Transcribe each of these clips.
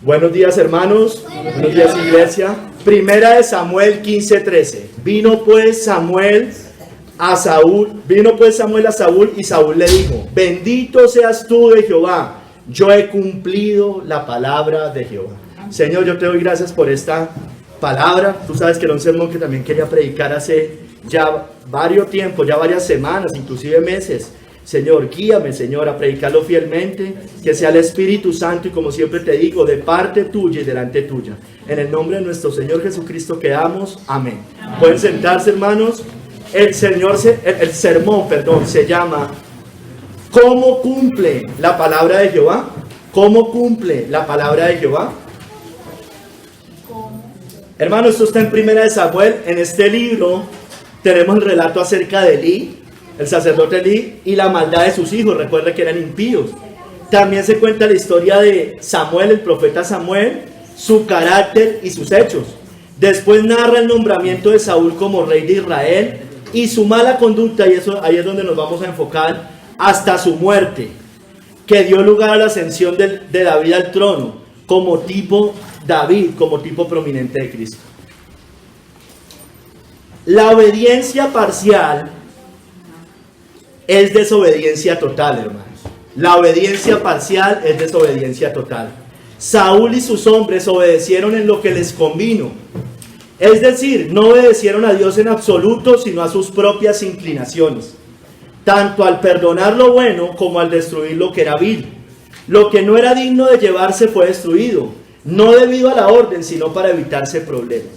Buenos días, hermanos. Buenos días, iglesia. Primera de Samuel 15:13. Vino pues Samuel a Saúl y Saúl le dijo: bendito seas tú de Jehová, yo he cumplido la palabra de Jehová. Señor, yo te doy gracias por esta palabra. Tú sabes que era un sermón que también quería predicar hace ya varios tiempos, ya varias semanas, inclusive meses. Señor, guíame, Señor, a predicarlo fielmente, que sea el Espíritu Santo y, como siempre te digo, de parte tuya y delante tuya. En el nombre de nuestro Señor Jesucristo quedamos. Amén. Pueden sentarse, hermanos. El sermón se llama ¿cómo cumple la palabra de Jehová? ¿Cómo cumple la palabra de Jehová? Hermanos, esto está en Primera de Samuel. En este libro tenemos el relato acerca de Elí, el sacerdote Elí, y la maldad de sus hijos. Recuerda que eran impíos. También se cuenta la historia de Samuel, el profeta Samuel, su carácter y sus hechos. Después narra el nombramiento de Saúl como rey de Israel y su mala conducta, y eso ahí es donde nos vamos a enfocar, hasta su muerte, que dio lugar a la ascensión de David al trono, como tipo David, como tipo prominente de Cristo. La obediencia parcial es desobediencia total, hermanos. La obediencia parcial es desobediencia total. Saúl y sus hombres obedecieron en lo que les convino. Es decir, no obedecieron a Dios en absoluto, sino a sus propias inclinaciones. Tanto al perdonar lo bueno como al destruir lo que era vil. Lo que no era digno de llevarse fue destruido. No debido a la orden, sino para evitarse problemas.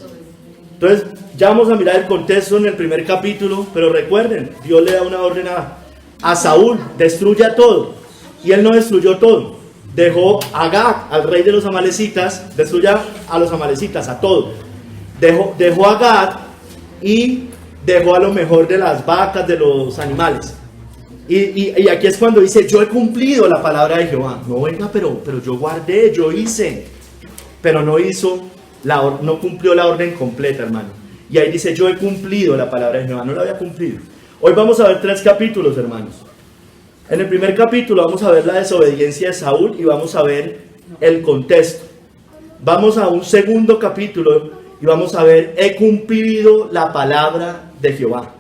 Entonces, ya vamos a mirar el contexto en el primer capítulo, pero recuerden, Dios le da una orden a Saúl: destruya todo. Y él no destruyó todo. Dejó a Agag, al rey de los amalecitas, destruya a los amalecitas, a todos. Dejó a Agag y dejó a lo mejor de las vacas, de los animales. Y aquí es cuando dice: yo he cumplido la palabra de Jehová. No, venga, pero yo guardé, yo hice. Pero no cumplió la orden completa, hermano. Y ahí dice: yo he cumplido la palabra de Jehová. No la había cumplido. Hoy vamos a ver 3 capítulos, hermanos. En el primer capítulo vamos a ver la desobediencia de Saúl y vamos a ver el contexto. Vamos a un segundo capítulo y vamos a ver: he cumplido la palabra de Jehová.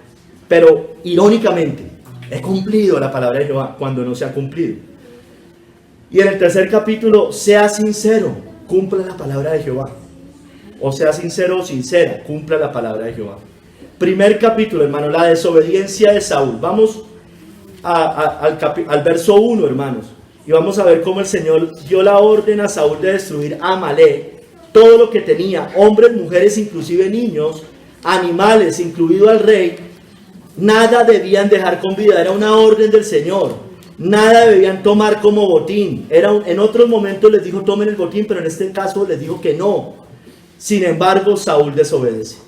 Pero irónicamente, he cumplido la palabra de Jehová cuando no se ha cumplido. Y en el tercer capítulo: sea sincero, cumpla la palabra de Jehová. O sea sincero o sincera, cumpla la palabra de Jehová. Primer capítulo, hermano, la desobediencia de Saúl. Vamos al verso 1, hermanos, y vamos a ver cómo el Señor dio la orden a Saúl de destruir a Amalek, todo lo que tenía, hombres, mujeres, inclusive niños, animales, incluido al rey. Nada debían dejar con vida, era una orden del Señor. Nada debían tomar como botín. En otros momentos les dijo: tomen el botín, pero en este caso les dijo que no. Sin embargo, Saúl desobedece.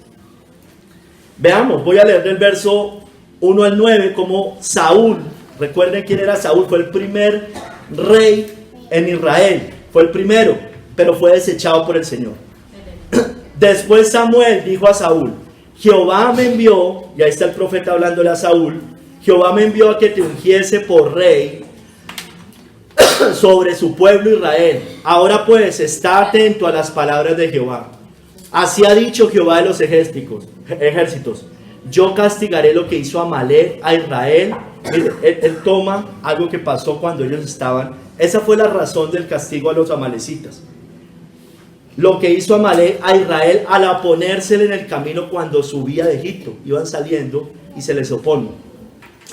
Veamos, voy a leer del verso 1 al 9 como Saúl, recuerden quién era Saúl, fue el primer rey en Israel, fue el primero, pero fue desechado por el Señor. Después Samuel dijo a Saúl: Jehová me envió, y ahí está el profeta hablándole a Saúl: Jehová me envió a que te ungiese por rey sobre su pueblo Israel. Ahora pues, está atento a las palabras de Jehová. Así ha dicho Jehová de los ejércitos: yo castigaré lo que hizo Amalek a Israel. Mire, él toma algo que pasó cuando ellos estaban. Esa fue la razón del castigo a los amalecitas. Lo que hizo Amalek a Israel al ponérsele en el camino cuando subía de Egipto. Iban saliendo y se les opone.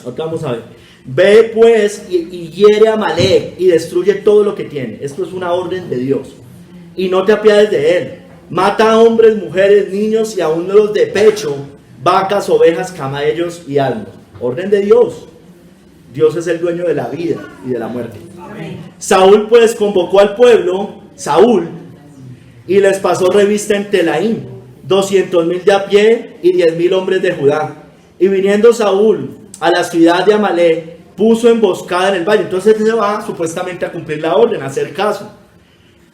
Ahora vamos a ver. Ve pues y hiere a Amalek y destruye todo lo que tiene. Esto es una orden de Dios. Y no te apiades de él. Mata a hombres, mujeres, niños y aún los de pecho, vacas, ovejas, camellos y almas. Orden de Dios. Dios es el dueño de la vida y de la muerte. Amén. Saúl pues convocó al pueblo, y les pasó revista en Telaín, 200,000 de a pie y 10,000 hombres de Judá. Y viniendo Saúl a la ciudad de Amalek, puso emboscada en el valle. Entonces se va supuestamente a cumplir la orden, a hacer caso.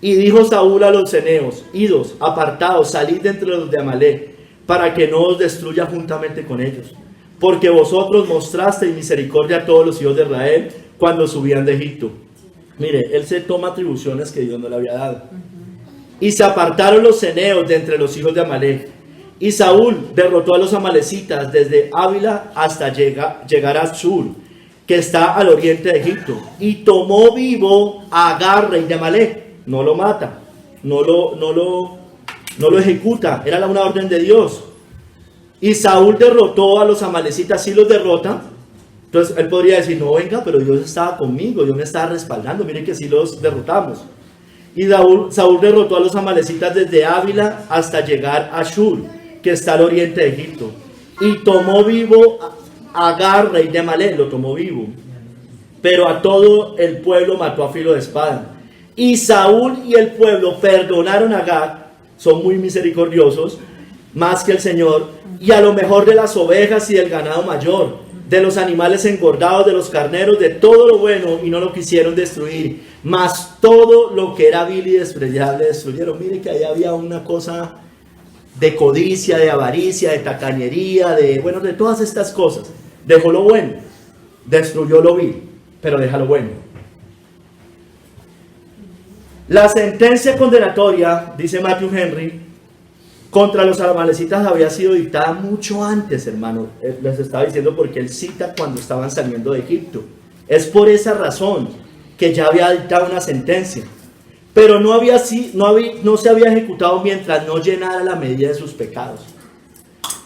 Y dijo Saúl a los ceneos: idos, apartados, salid de entre los de Amalek, para que no os destruya juntamente con ellos. Porque vosotros mostrasteis misericordia a todos los hijos de Israel cuando subían de Egipto. Mire, él se toma atribuciones que Dios no le había dado. Y se apartaron los ceneos de entre los hijos de Amalec. Y Saúl derrotó a los amalecitas desde Ávila hasta llegar a Shur, que está al oriente de Egipto. Y tomó vivo a Agar, rey de Amalec. No lo mata, no lo ejecuta, era una orden de Dios. Y Saúl derrotó a los amalecitas, sí los derrota. Entonces él podría decir, no, venga, pero Dios estaba conmigo, Dios me estaba respaldando, miren que sí los derrotamos. Y Saúl derrotó a los amalecitas desde Ávila hasta llegar a Shur, que está al oriente de Egipto. Y tomó vivo a Agar, rey de Amalec, lo tomó vivo. Pero a todo el pueblo mató a filo de espada. Y Saúl y el pueblo perdonaron a Agar, son muy misericordiosos, más que el Señor, y a lo mejor de las ovejas y del ganado mayor, de los animales engordados, de los carneros, de todo lo bueno, y no lo quisieron destruir, mas todo lo que era vil y despreciable destruyeron. Mire que ahí había una cosa de codicia, de avaricia, de tacañería, de todas estas cosas. Dejó lo bueno, destruyó lo vil, pero deja lo bueno. La sentencia condenatoria, dice Matthew Henry, contra los amalecitas había sido dictada mucho antes, hermano. Les estaba diciendo porque él cita cuando estaban saliendo de Egipto. Es por esa razón que ya había dictado una sentencia. Pero no se había ejecutado mientras no llenara la medida de sus pecados.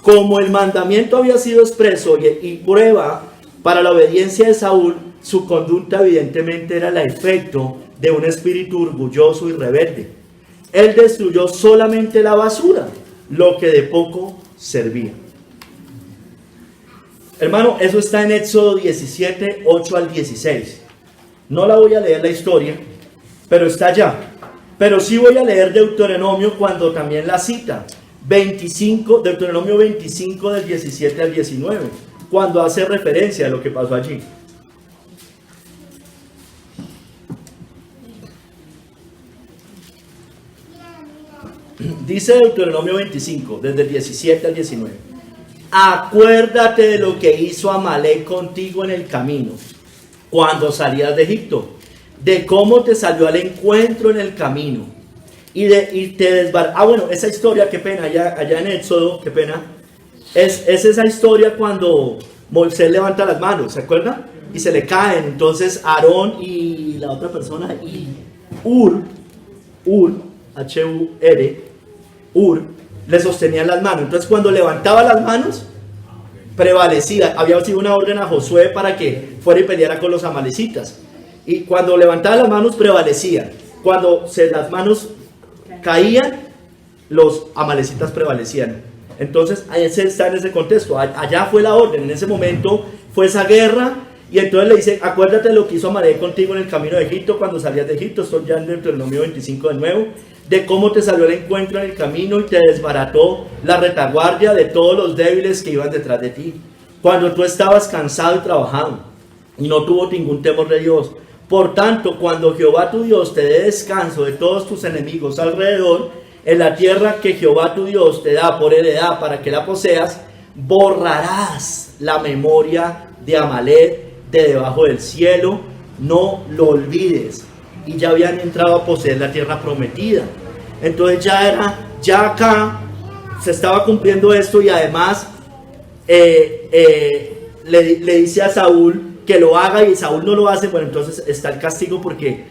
Como el mandamiento había sido expreso y prueba para la obediencia de Saúl, su conducta evidentemente era el efecto de un espíritu orgulloso y rebelde. Él destruyó solamente la basura, lo que de poco servía. Hermano, eso está en Éxodo 17, 8 al 16. No la voy a leer la historia, pero está allá. Pero sí voy a leer Deuteronomio cuando también la cita. Deuteronomio 25 del 17 al 19, cuando hace referencia a lo que pasó allí. Dice Deuteronomio 25, desde el 17 al 19. Acuérdate de lo que hizo Amalec contigo en el camino, cuando salías de Egipto, de cómo te salió al encuentro en el camino, y te desbarató. Bueno, esa historia, qué pena, allá en Éxodo, qué pena, es esa historia cuando Moisés levanta las manos, ¿se acuerdan? Y se le caen, entonces Aarón y la otra persona, y Hur, H-U-R, le sostenían las manos. Entonces cuando levantaba las manos, prevalecía. Había sido una orden a Josué para que fuera y peleara con los amalecitas. Y cuando levantaba las manos, prevalecía. Cuando las manos caían, los amalecitas prevalecían. Entonces ahí está en ese contexto. Allá fue la orden. En ese momento fue esa guerra. Y entonces le dice, acuérdate de lo que hizo Amalec contigo en el camino de Egipto, cuando salías de Egipto. Estoy ya en Deuteronomio 25 de nuevo. De cómo te salió el encuentro en el camino y te desbarató la retaguardia de todos los débiles que iban detrás de ti. Cuando tú estabas cansado y trabajado y no tuvo ningún temor de Dios. Por tanto, cuando Jehová tu Dios te dé descanso de todos tus enemigos alrededor, en la tierra que Jehová tu Dios te da por heredad para que la poseas, borrarás la memoria de Amalec de debajo del cielo, no lo olvides. Y ya habían entrado a poseer la tierra prometida. Entonces ya acá se estaba cumpliendo esto, y además le dice a Saúl que lo haga, y Saúl no lo hace. Bueno, entonces está el castigo porque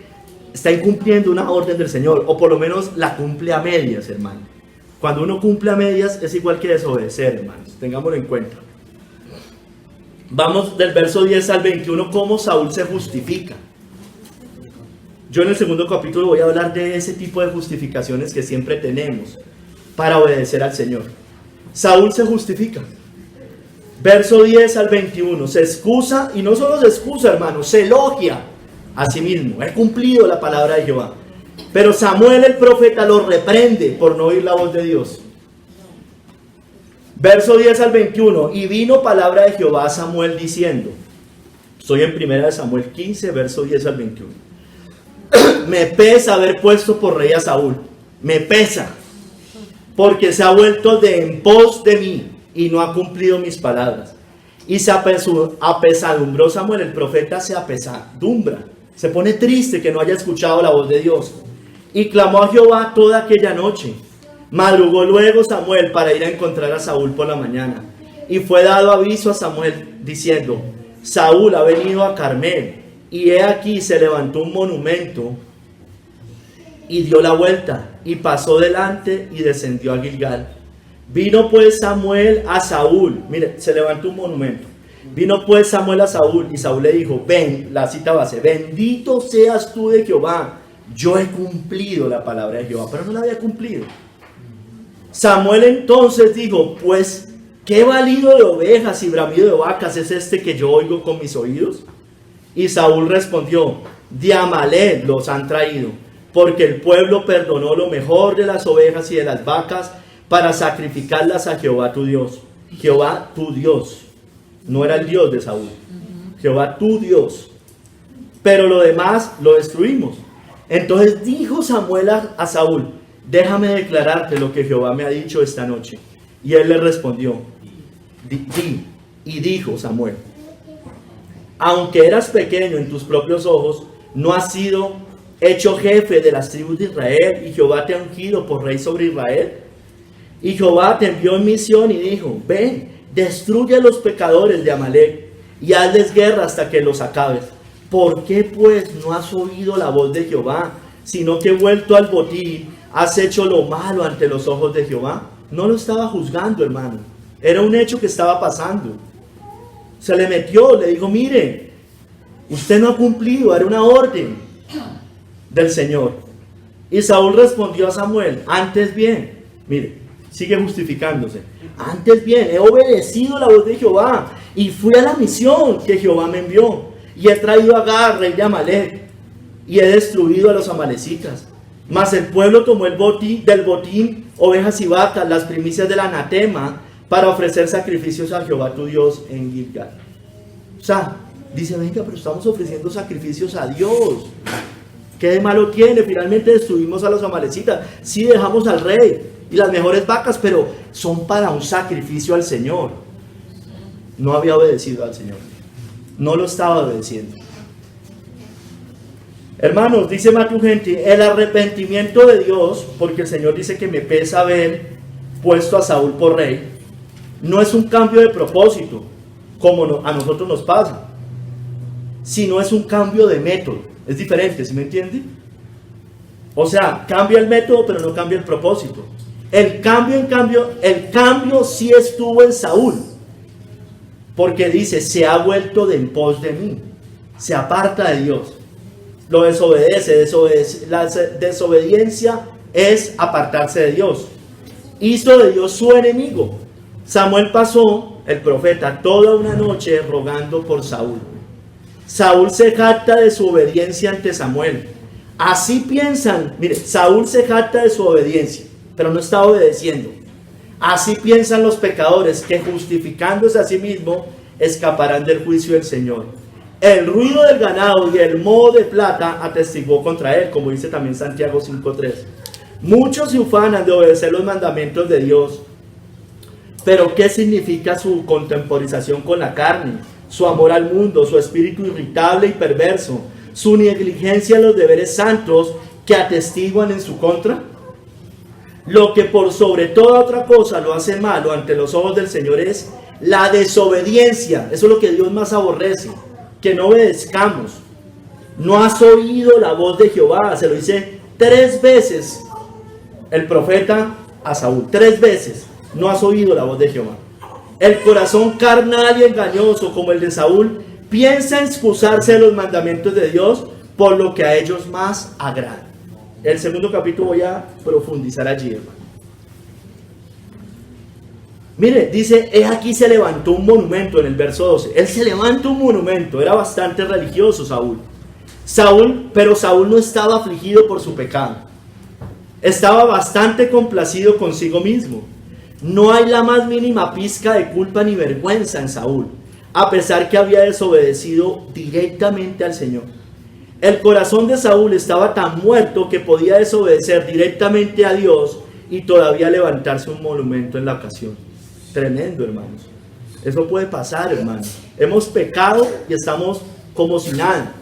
está incumpliendo una orden del Señor, o por lo menos la cumple a medias, hermano. Cuando uno cumple a medias es igual que desobedecer, hermanos, tengámoslo en cuenta. Vamos del verso 10 al 21, cómo Saúl se justifica. Yo en el segundo capítulo voy a hablar de ese tipo de justificaciones que siempre tenemos para obedecer al Señor. Saúl se justifica. Verso 10 al 21. Se excusa, y no solo se excusa, hermano, se elogia a sí mismo. He cumplido la palabra de Jehová. Pero Samuel el profeta lo reprende por no oír la voz de Dios. Verso 10 al 21. Y vino palabra de Jehová a Samuel diciendo. Estoy en 1 Samuel 15, verso 10 al 21. Me pesa haber puesto por rey a Saúl. Me pesa. Porque se ha vuelto en pos de mí y no ha cumplido mis palabras. Y se apesadumbró Samuel, el profeta se apesadumbra. Se pone triste que no haya escuchado la voz de Dios. y clamó a Jehová toda aquella noche. Madrugó luego Samuel para ir a encontrar a Saúl por la mañana. Y fue dado aviso a Samuel diciendo: Saúl ha venido a Carmel, y he aquí se levantó un monumento y dio la vuelta y pasó delante y descendió a Gilgal. Vino pues Samuel a Saúl, mire, se levantó un monumento. Vino pues Samuel a Saúl y Saúl le dijo: ven, la cita base, bendito seas tú de Jehová, yo he cumplido la palabra de Jehová, pero no la había cumplido. Samuel entonces dijo: pues, ¿qué balido de ovejas y bramido de vacas es este que yo oigo con mis oídos? Y Saúl respondió: de Amalek los han traído, porque el pueblo perdonó lo mejor de las ovejas y de las vacas para sacrificarlas a Jehová tu Dios. Jehová tu Dios, no era el Dios de Saúl. Jehová tu Dios. Pero lo demás lo destruimos. Entonces dijo Samuel a Saúl: déjame declararte lo que Jehová me ha dicho esta noche. Y él le respondió: y dijo Samuel: aunque eras pequeño en tus propios ojos, no has sido hecho jefe de las tribus de Israel, y Jehová te ha ungido por rey sobre Israel. Y Jehová te envió en misión y dijo: ven, destruye a los pecadores de Amalek y hazles guerra hasta que los acabes. ¿Por qué pues no has oído la voz de Jehová, sino que vuelto al botín has hecho lo malo ante los ojos de Jehová? No lo estaba juzgando, hermano, era un hecho que estaba pasando. Se le metió, le dijo: mire, usted no ha cumplido, era una orden del Señor. Y Saúl respondió a Samuel: antes bien, mire, sigue justificándose, antes bien, he obedecido la voz de Jehová y fui a la misión que Jehová me envió, y he traído a Agag, rey de Amalek, y he destruido a los amalecitas. Mas el pueblo tomó del botín ovejas y vacas, las primicias del anatema, para ofrecer sacrificios a Jehová tu Dios en Gilgal. O sea, dice: venga, pero estamos ofreciendo sacrificios a Dios. ¿Qué de malo tiene? Finalmente destruimos a los amalecitas. Sí, dejamos al rey y las mejores vacas, pero son para un sacrificio al Señor. No había obedecido al Señor. No lo estaba obedeciendo. Hermanos, dice Matthew Henry, el arrepentimiento de Dios, porque el Señor dice que me pesa haber puesto a Saúl por rey, no es un cambio de propósito, como a nosotros nos pasa, sino es un cambio de método. Es diferente, ¿sí me entiende? O sea, cambia el método, pero no cambia el propósito. El cambio sí estuvo en Saúl, porque dice: se ha vuelto de en pos de mí, se aparta de Dios, lo desobedece. La desobediencia es apartarse de Dios. Hizo de Dios su enemigo. Samuel pasó, el profeta, toda una noche rogando por Saúl. Saúl se jacta de su obediencia ante Samuel. Así piensan, mire, Saúl se jacta de su obediencia, pero no está obedeciendo. Así piensan los pecadores, que justificándose a sí mismos escaparán del juicio del Señor. El ruido del ganado y el moho de plata atestiguó contra él, como dice también Santiago 5:3. Muchos se ufanan de obedecer los mandamientos de Dios, pero ¿qué significa su contemporización con la carne, su amor al mundo, su espíritu irritable y perverso, su negligencia en los deberes santos que atestiguan en su contra? Lo que por sobre toda otra cosa lo hace malo ante los ojos del Señor es la desobediencia. Eso es lo que Dios más aborrece, que no obedezcamos. No has oído la voz de Jehová. Se lo dice 3 veces el profeta a Saúl. 3 veces: no has oído la voz de Jehová. El corazón carnal y engañoso como el de Saúl piensa en excusarse de los mandamientos de Dios por lo que a ellos más agrada. El segundo capítulo voy a profundizar allí, hermano. Mire, dice: he aquí se levantó un monumento, en el verso 12. Él se levanta un monumento. Era bastante religioso Saúl, pero Saúl no estaba afligido por su pecado. Estaba bastante complacido consigo mismo. No hay la más mínima pizca de culpa ni vergüenza en Saúl, a pesar que había desobedecido directamente al Señor. El corazón de Saúl estaba tan muerto que podía desobedecer directamente a Dios y todavía levantarse un monumento en la ocasión. Tremendo, hermanos. Eso puede pasar, hermanos. Hemos pecado y estamos como si nada.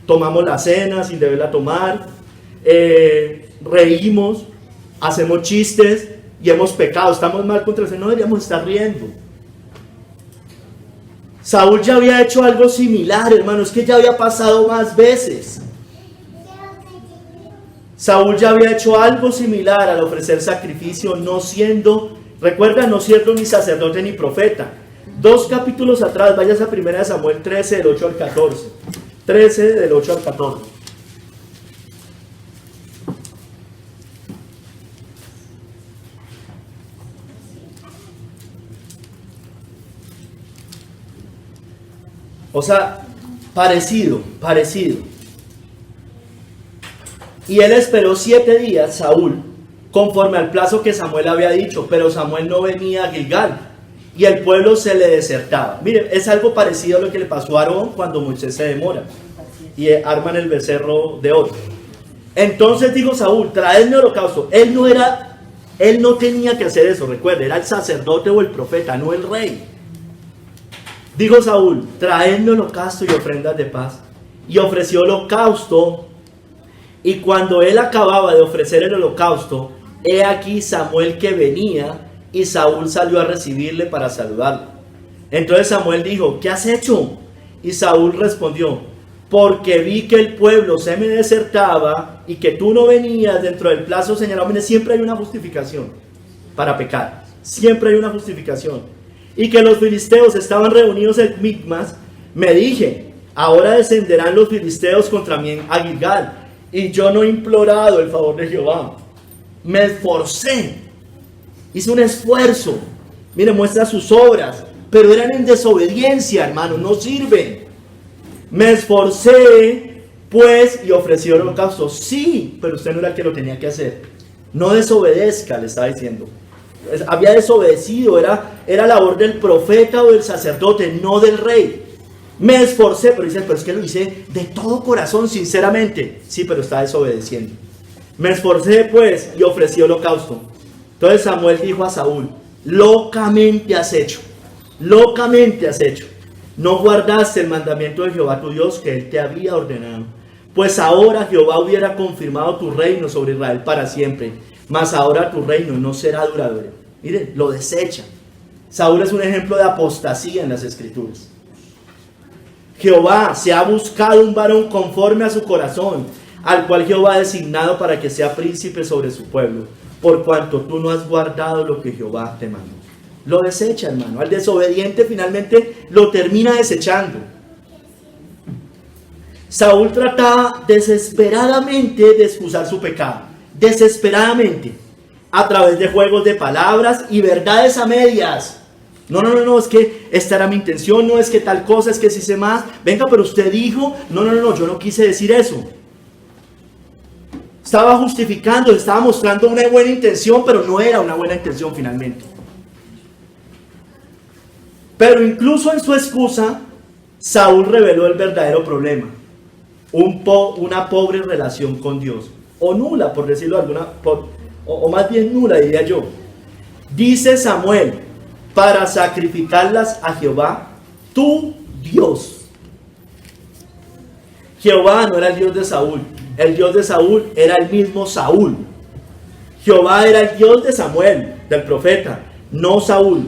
Tomamos la cena sin deberla tomar. reímos, hacemos chistes y hemos pecado, estamos mal contra el Señor, no deberíamos estar riendo. Saúl ya había hecho algo similar, hermano, es que ya había pasado más veces. Saúl ya había hecho algo similar al ofrecer sacrificio, no siendo, recuerda, no siendo ni sacerdote ni profeta. 2 capítulos atrás, vayas a 1 Samuel 13, del 8 al 14. 13, del 8 al 14. O sea, parecido. Y él esperó 7 días, Saúl, conforme al plazo que Samuel había dicho, pero Samuel no venía a Gilgal y el pueblo se le desertaba. Mire, es algo parecido a lo que le pasó a Aarón cuando Moisés se demora y arman el becerro de oro. Entonces dijo Saúl, traedme holocausto. Él no tenía que hacer eso, recuerde, era el sacerdote o el profeta, no el rey. Dijo Saúl, traedme holocausto y ofrendas de paz. Y ofreció holocausto. Y cuando él acababa de ofrecer el holocausto, he aquí Samuel que venía, y Saúl salió a recibirle para saludarlo. Entonces Samuel dijo, ¿qué has hecho? Y Saúl respondió, porque vi que el pueblo se me desertaba y que tú no venías dentro del plazo señalado. Mire, siempre hay una justificación para pecar, siempre hay una justificación. Y que los filisteos estaban reunidos en Micmas, me dije, ahora descenderán los filisteos contra mí a Gilgal, y yo no he implorado el favor de Jehová. Me esforcé, hice un esfuerzo. Mire, muestra sus obras, pero eran en desobediencia, hermano, no sirven. Me esforcé, pues, y ofrecí el holocausto. Sí, pero usted no era el que lo tenía que hacer. No desobedezca, le estaba diciendo. Había desobedecido, era labor del profeta o del sacerdote, no del rey. Me esforcé, pero dice, pero es que lo hice de todo corazón, sinceramente. Sí, pero está desobedeciendo. Me esforcé pues y ofrecí holocausto. Entonces Samuel dijo a Saúl, locamente has hecho, no guardaste el mandamiento de Jehová tu Dios que él te había ordenado. Pues ahora Jehová hubiera confirmado tu reino sobre Israel para siempre, mas ahora tu reino no será duradero. Miren, lo desecha. Saúl es un ejemplo de apostasía en las escrituras. Jehová se ha buscado un varón conforme a su corazón, al cual Jehová ha designado para que sea príncipe sobre su pueblo, por cuanto tú no has guardado lo que Jehová te mandó. Lo desecha, hermano. Al desobediente finalmente lo termina desechando. Saúl trataba desesperadamente de excusar su pecado, desesperadamente, a través de juegos de palabras y verdades a medias. No, es que esta era mi intención, no es que tal cosa, es que si sé más. Venga, pero usted dijo, no, yo no quise decir eso. Estaba justificando, estaba mostrando una buena intención, pero no era una buena intención finalmente. Pero incluso en su excusa, Saúl reveló el verdadero problema. Una pobre relación con Dios. O nula, por decirlo o más bien nula, diría yo. Dice Samuel, para sacrificarlas a Jehová, tu Dios. Jehová no era el Dios de Saúl. El Dios de Saúl era el mismo Saúl. Jehová era el Dios de Samuel, del profeta, no Saúl.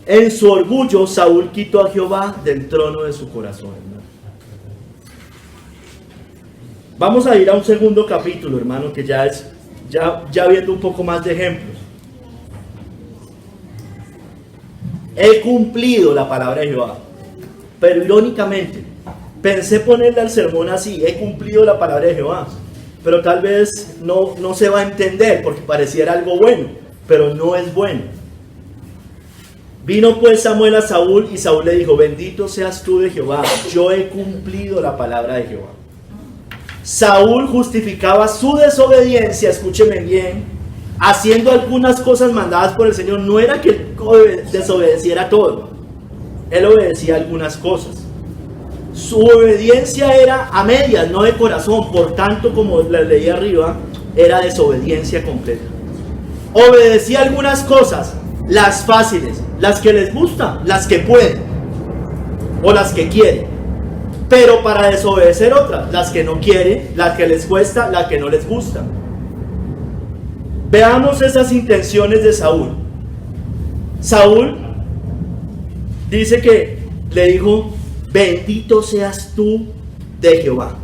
En su orgullo, Saúl quitó a Jehová del trono de su corazón. Vamos a ir a un segundo capítulo, hermano, que ya viendo un poco más de ejemplos. He cumplido la palabra de Jehová. Pero irónicamente, pensé ponerle al sermón así, he cumplido la palabra de Jehová. Pero tal vez no se va a entender porque pareciera algo bueno, pero no es bueno. Vino pues Samuel a Saúl y Saúl le dijo, bendito seas tú de Jehová, yo he cumplido la palabra de Jehová. Saúl justificaba su desobediencia, escúcheme bien, haciendo algunas cosas mandadas por el Señor. No era que desobedeciera todo, él obedecía algunas cosas. Su obediencia era a medias, no de corazón. Por tanto, como les leí arriba, era desobediencia completa. Obedecía algunas cosas, las fáciles, las que les gustan, las que pueden o las que quieren. pero para desobedecer otras, las que no quieren, las que les cuesta, las que no les gusta. Veamos esas intenciones de Saúl. Saúl dice que le dijo: bendito seas tú de Jehová.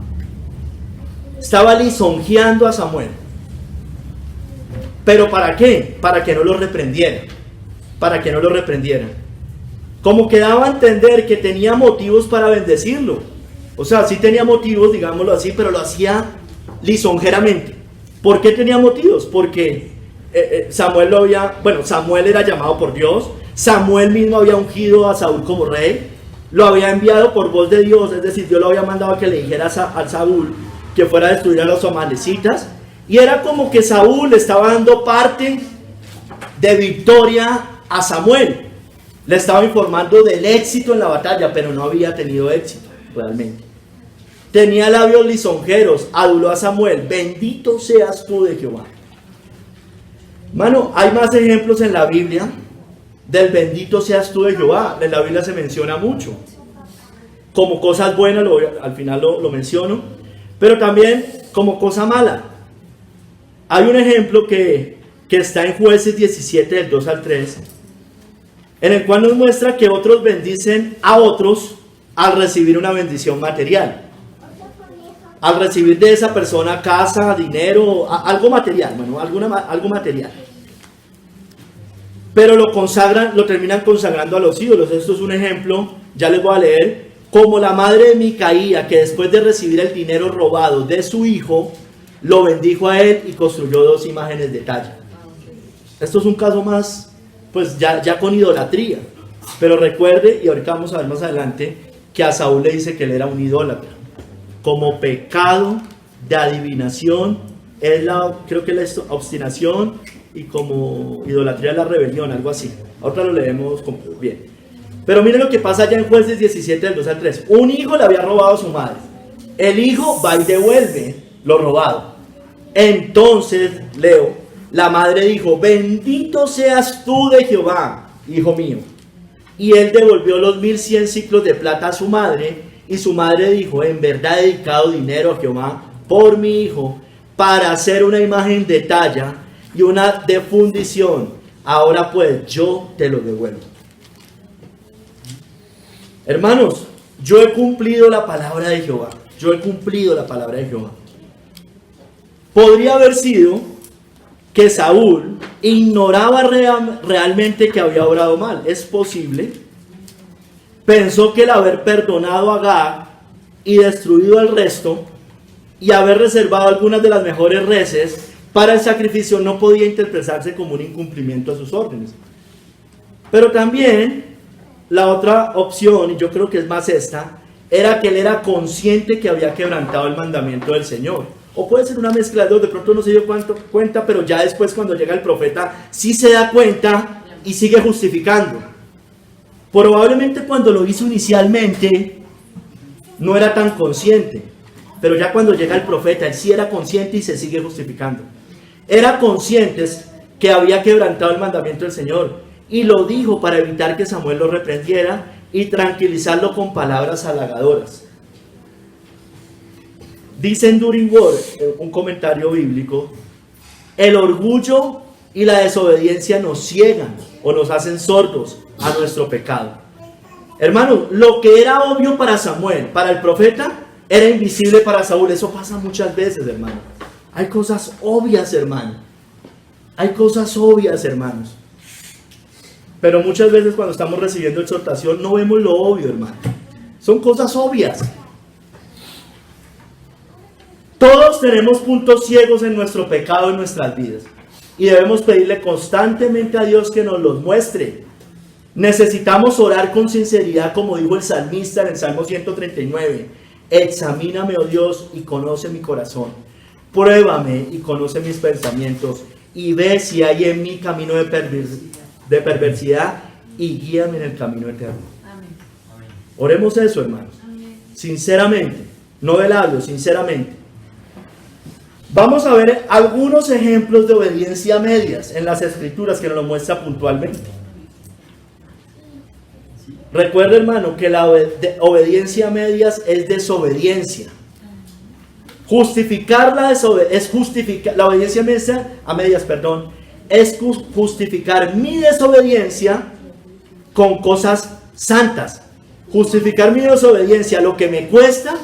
Estaba lisonjeando a Samuel. ¿Pero para qué? Para que no lo reprendiera. Para que no lo reprendiera. Como que daba a entender que tenía motivos para bendecirlo. O sea, sí tenía motivos, digámoslo así, pero lo hacía lisonjeramente. ¿Por qué tenía motivos? Porque Samuel era llamado por Dios. Samuel mismo había ungido a Saúl como rey. Lo había enviado por voz de Dios, es decir, Dios lo había mandado a que le dijera a Saúl que fuera a destruir a los amalecitas. Y era como que Saúl le estaba dando parte de victoria a Samuel. Le estaba informando del éxito en la batalla, pero no había tenido éxito realmente. Tenía labios lisonjeros, aduló a Samuel: bendito seas tú de Jehová. Mano, hay más ejemplos en la Biblia del bendito seas tú de Jehová. En la Biblia se menciona mucho. Como cosas buenas, al final lo menciono, pero también como cosa mala. Hay un ejemplo que está en Jueces 17, del 2 al 3, en el cual nos muestra que otros bendicen a otros al recibir una bendición material. Al recibir de esa persona casa, dinero, algo material, algo material. Pero lo terminan consagrando a los ídolos. Esto es un ejemplo, ya les voy a leer. Como la madre de Micaía, que después de recibir el dinero robado de su hijo, lo bendijo a él y construyó 2 imágenes de talla. Esto es un caso más, pues ya con idolatría. Pero recuerde, y ahorita vamos a ver más adelante, que a Saúl le dice que él era un idólatra. Como pecado de adivinación, creo que la obstinación, y como idolatría es la rebelión, algo así. Ahora lo leemos bien. Pero miren lo que pasa allá en Jueces 17, del 2 al 3. Un hijo le había robado a su madre. El hijo va y devuelve lo robado. Entonces, leo, la madre dijo: bendito seas tú de Jehová, hijo mío. Y él devolvió los 1100 siclos de plata a su madre. Y su madre dijo: en verdad he dedicado dinero a Jehová por mi hijo, para hacer una imagen de talla y una de fundición. Ahora pues yo te lo devuelvo. Hermanos, yo he cumplido la palabra de Jehová. Yo he cumplido la palabra de Jehová. Podría haber sido que Saúl ignoraba realmente que había obrado mal. Es posible. Pensó que el haber perdonado a Agag y destruido al resto, y haber reservado algunas de las mejores reses para el sacrificio, no podía interpretarse como un incumplimiento a sus órdenes. Pero también la otra opción, y yo creo que es más esta, era que él era consciente que había quebrantado el mandamiento del Señor. O puede ser una mezcla de dos. De pronto no se dio cuenta, pero ya después, cuando llega el profeta, sí se da cuenta y sigue justificando. Probablemente cuando lo hizo inicialmente no era tan consciente, pero ya cuando llega el profeta, él sí era consciente y se sigue justificando. Era consciente que había quebrantado el mandamiento del Señor, y lo dijo para evitar que Samuel lo reprendiera y tranquilizarlo con palabras halagadoras. Dice en During Word, un comentario bíblico: el orgullo y la desobediencia nos ciegan o nos hacen sordos a nuestro pecado. Hermano, lo que era obvio para Samuel, para el profeta, era invisible para Saúl. Eso pasa muchas veces, hermano. Hay cosas obvias, hermano. Hay cosas obvias, hermanos. Pero muchas veces cuando estamos recibiendo exhortación no vemos lo obvio, hermano. Son cosas obvias. Todos tenemos puntos ciegos en nuestro pecado, en nuestras vidas. Y debemos pedirle constantemente a Dios que nos los muestre. Necesitamos orar con sinceridad, como dijo el salmista en el Salmo 139. Examíname, oh Dios, y conoce mi corazón. Pruébame y conoce mis pensamientos. Y ve si hay en mí camino de perversidad, y guíame en el camino eterno. Amén. Oremos eso, hermanos. Amén. Sinceramente, no de labios, sinceramente. Vamos a ver algunos ejemplos de obediencia a medias en las Escrituras que nos lo muestra puntualmente. Recuerda, hermano, que la obediencia a medias es desobediencia. Justificar es justificar la obediencia a medias, perdón, es justificar mi desobediencia con cosas santas. Justificar mi desobediencia, lo que me cuesta,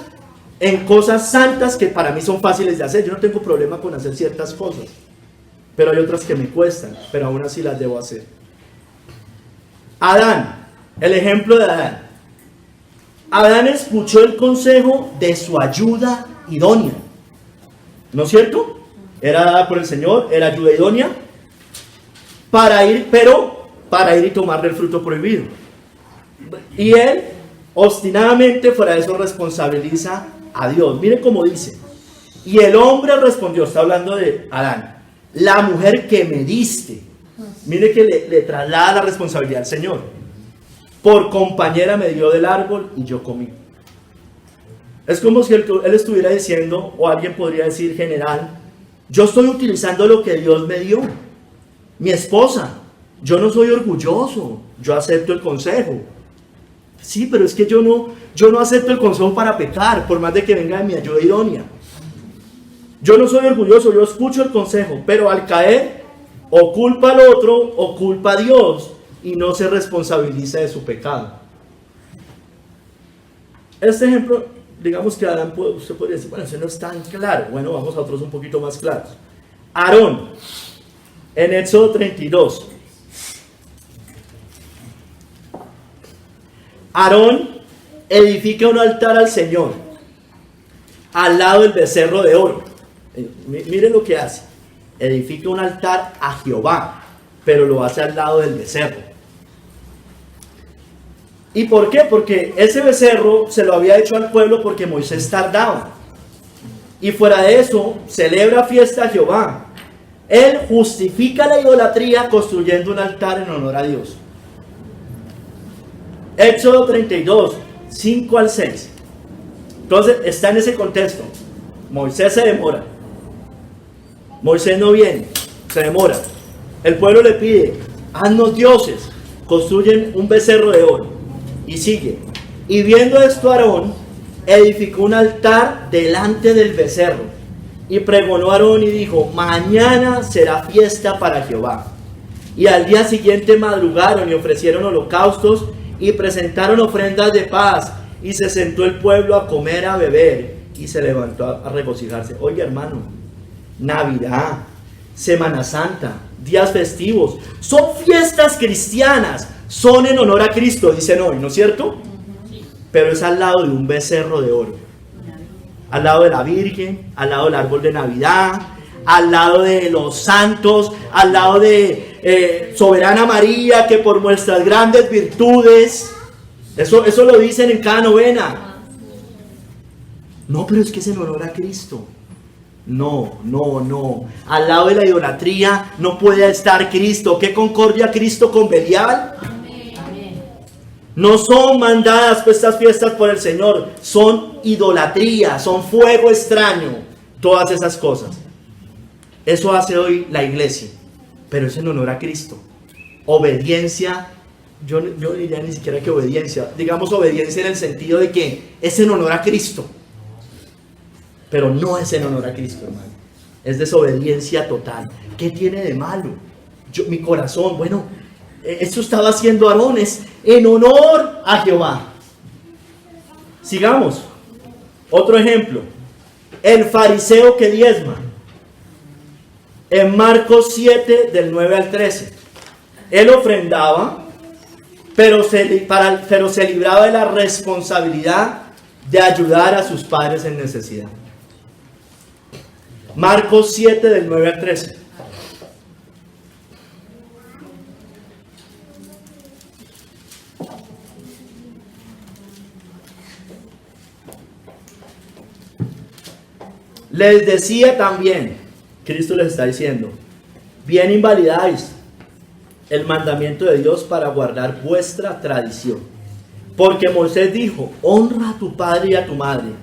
en cosas santas que para mí son fáciles de hacer. Yo no tengo problema con hacer ciertas cosas, pero hay otras que me cuestan, pero aún así las debo hacer. Adán, el ejemplo de Adán. Adán escuchó el consejo de su ayuda idónea, ¿no es cierto? Era dada por el Señor, era ayuda idónea para ir y tomar del fruto prohibido. Y él obstinadamente fuera de eso responsabiliza a Dios. Mire cómo dice: y el hombre respondió, está hablando de Adán, la mujer que me diste. Mire que le traslada la responsabilidad al Señor. Por compañera me dio del árbol y yo comí. Es como si él estuviera diciendo, o alguien podría decir general, yo estoy utilizando lo que Dios me dio. Mi esposa, yo no soy orgulloso, yo acepto el consejo. Sí, pero es que yo no acepto el consejo para pecar, por más de que venga de mi ayuda idónea. Yo no soy orgulloso, yo escucho el consejo, pero al caer, o culpa al otro, o culpa a Dios, y no se responsabiliza de su pecado. Este ejemplo, digamos que Adán, usted podría decir, bueno, eso no es tan claro. Bueno, vamos a otros un poquito más claros. Aarón, en Éxodo 32. Aarón edifica un altar al Señor, al lado del becerro de oro. Miren lo que hace. Edifica un altar a Jehová, pero lo hace al lado del becerro. ¿Y por qué? Porque ese becerro se lo había hecho al pueblo porque Moisés tardaba. Y fuera de eso, celebra fiesta a Jehová. Él justifica la idolatría construyendo un altar en honor a Dios. Éxodo 32, 5 al 6. Entonces está en ese contexto. Moisés se demora. Moisés no viene, se demora. El pueblo le pide, haznos dioses. Construyen un becerro de oro. Y sigue. Y viendo esto, Aarón edificó un altar delante del becerro. Y pregonó a Aarón y dijo, mañana será fiesta para Jehová. Y al día siguiente madrugaron y ofrecieron holocaustos y presentaron ofrendas de paz. Y se sentó el pueblo a comer, a beber. Y se levantó a regocijarse. Oye, hermano, Navidad, Semana Santa, días festivos, son fiestas cristianas, son en honor a Cristo, dicen hoy, ¿no es cierto? Pero es al lado de un becerro de oro, al lado de la Virgen, al lado del árbol de Navidad, al lado de los santos, al lado de Soberana María, que por nuestras grandes virtudes, eso lo dicen en cada novena. No, pero es que es en honor a Cristo. No. Al lado de la idolatría no puede estar Cristo. ¿Qué concordia Cristo con Belial? No son mandadas pues estas fiestas por el Señor. Son idolatría, son fuego extraño. Todas esas cosas. Eso hace hoy la iglesia. Pero es en honor a Cristo. Obediencia. Yo diría ni siquiera que obediencia. Digamos obediencia en el sentido de que es en honor a Cristo. Pero no es en honor a Cristo, hermano. Es desobediencia total. ¿Qué tiene de malo? Mi corazón, bueno, esto estaba haciendo Aarón, es en honor a Jehová. Sigamos. Otro ejemplo. El fariseo que diezma. En Marcos 7, del 9 al 13. Él ofrendaba, pero se libraba de la responsabilidad de ayudar a sus padres en necesidad. Marcos 7 del 9 al 13. Les decía también, Cristo les está diciendo, bien invalidáis el mandamiento de Dios para guardar vuestra tradición. Porque Moisés dijo, honra a tu padre y a tu madre,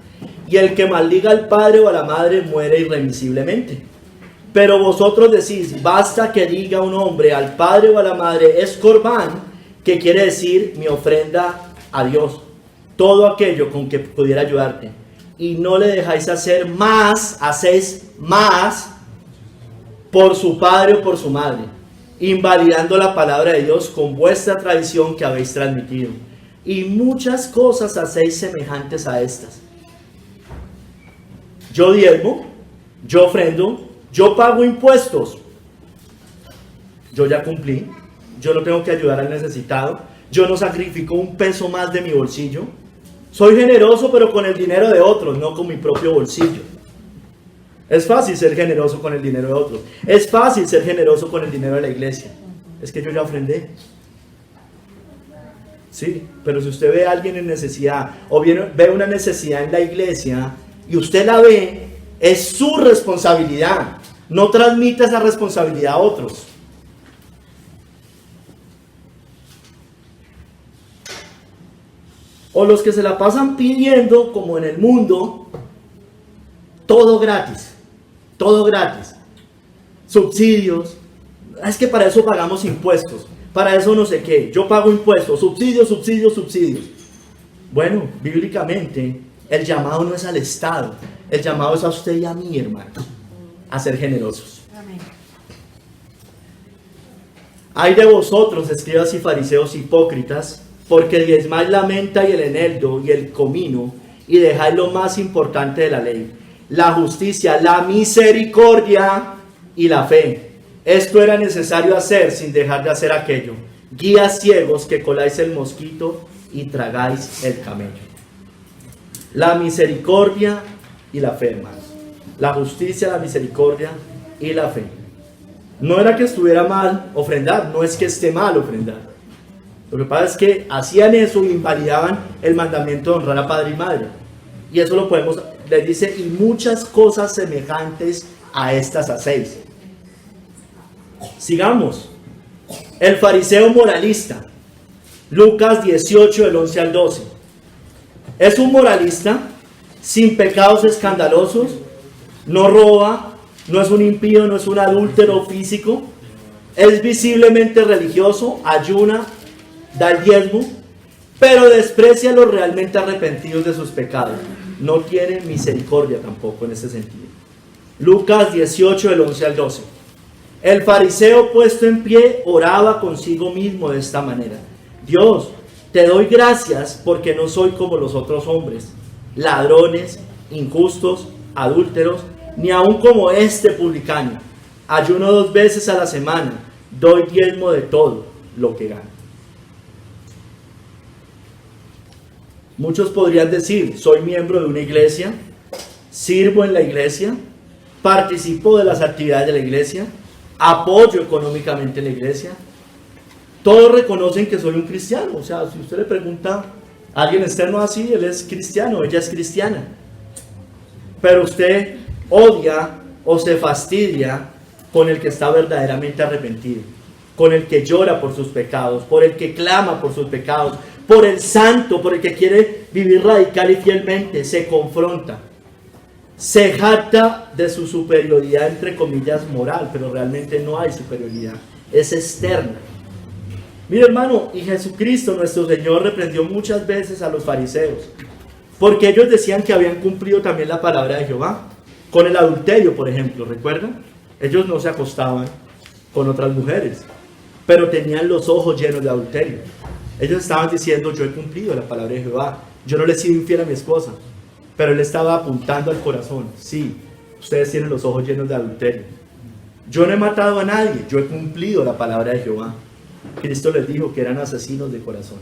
y el que maldiga al padre o a la madre muere irremisiblemente. Pero vosotros decís, basta que diga un hombre al padre o a la madre, es corbán, que quiere decir mi ofrenda a Dios, todo aquello con que pudiera ayudarte, y no le dejáis hacer más, hacéis más por su padre o por su madre, invalidando la palabra de Dios con vuestra tradición que habéis transmitido, y muchas cosas hacéis semejantes a estas. Yo diezmo, yo ofrendo, yo pago impuestos, yo ya cumplí, yo no tengo que ayudar al necesitado, yo no sacrifico un peso más de mi bolsillo, soy generoso pero con el dinero de otros, no con mi propio bolsillo. Es fácil ser generoso con el dinero de otros, es fácil ser generoso con el dinero de la iglesia, es que yo ya ofrendé. Sí, pero si usted ve a alguien en necesidad o ve una necesidad en la iglesia y usted la ve, es su responsabilidad. No transmita esa responsabilidad a otros. O los que se la pasan pidiendo, como en el mundo, todo gratis, todo gratis. Subsidios, es que para eso pagamos impuestos. Para eso no sé qué, yo pago impuestos, subsidios, subsidios, subsidios. Bueno, bíblicamente, el llamado no es al Estado, el llamado es a usted y a mí, hermano, a ser generosos. Amén. Ay de vosotros, escribas y fariseos hipócritas, porque diezmáis la menta y el eneldo y el comino, y dejáis lo más importante de la ley, la justicia, la misericordia y la fe. Esto era necesario hacer sin dejar de hacer aquello. Guías ciegos que coláis el mosquito y tragáis el camello. La misericordia y la fe, hermanos. La justicia, la misericordia y la fe. No era que estuviera mal ofrendar, no es que esté mal ofrendar. Lo que pasa es que hacían eso y invalidaban el mandamiento de honrar a padre y madre. Y eso lo podemos, les dice, y muchas cosas semejantes a estas hacéis. Sigamos. El fariseo moralista. Lucas 18, del 11 al 12. Es un moralista sin pecados escandalosos, no roba, no es un impío, no es un adúltero físico, es visiblemente religioso, ayuna, da el diezmo, pero desprecia a los realmente arrepentidos de sus pecados. No tiene misericordia tampoco en ese sentido. Lucas 18, del 11 al 12. El fariseo puesto en pie oraba consigo mismo de esta manera: Dios, te doy gracias porque no soy como los otros hombres, ladrones, injustos, adúlteros, ni aun como este publicano. Ayuno 2 veces a la semana, doy diezmo de todo lo que gano. Muchos podrían decir: soy miembro de una iglesia, sirvo en la iglesia, participo de las actividades de la iglesia, apoyo económicamente en la iglesia. Todos reconocen que soy un cristiano. O sea, si usted le pregunta a alguien externo así, él es cristiano, ella es cristiana. Pero usted odia o se fastidia con el que está verdaderamente arrepentido, con el que llora por sus pecados, por el que clama por sus pecados, por el santo, por el que quiere vivir radical y fielmente. Se confronta, se jacta de su superioridad, entre comillas, moral, pero realmente no hay superioridad, es externa. Mira, hermano, y Jesucristo nuestro Señor reprendió muchas veces a los fariseos, porque ellos decían que habían cumplido también la palabra de Jehová, con el adulterio, por ejemplo, ¿recuerdan? Ellos no se acostaban con otras mujeres, pero tenían los ojos llenos de adulterio. Ellos estaban diciendo: yo he cumplido la palabra de Jehová, yo no le he sido infiel a mi esposa. Pero él estaba apuntando al corazón: sí, ustedes tienen los ojos llenos de adulterio. Yo no he matado a nadie, yo he cumplido la palabra de Jehová. Cristo les dijo que eran asesinos de corazón.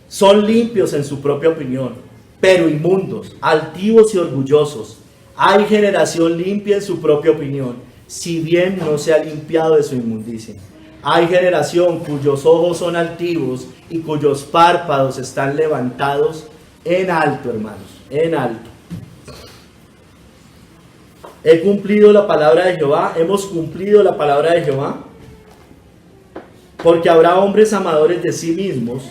Son limpios en su propia opinión, pero inmundos, altivos y orgullosos. Hay generación limpia en su propia opinión, si bien no se ha limpiado de su inmundicia. Hay generación cuyos ojos son altivos y cuyos párpados están levantados en alto, hermanos, en alto. He cumplido la palabra de Jehová, hemos cumplido la palabra de Jehová, porque habrá hombres amadores de sí mismos,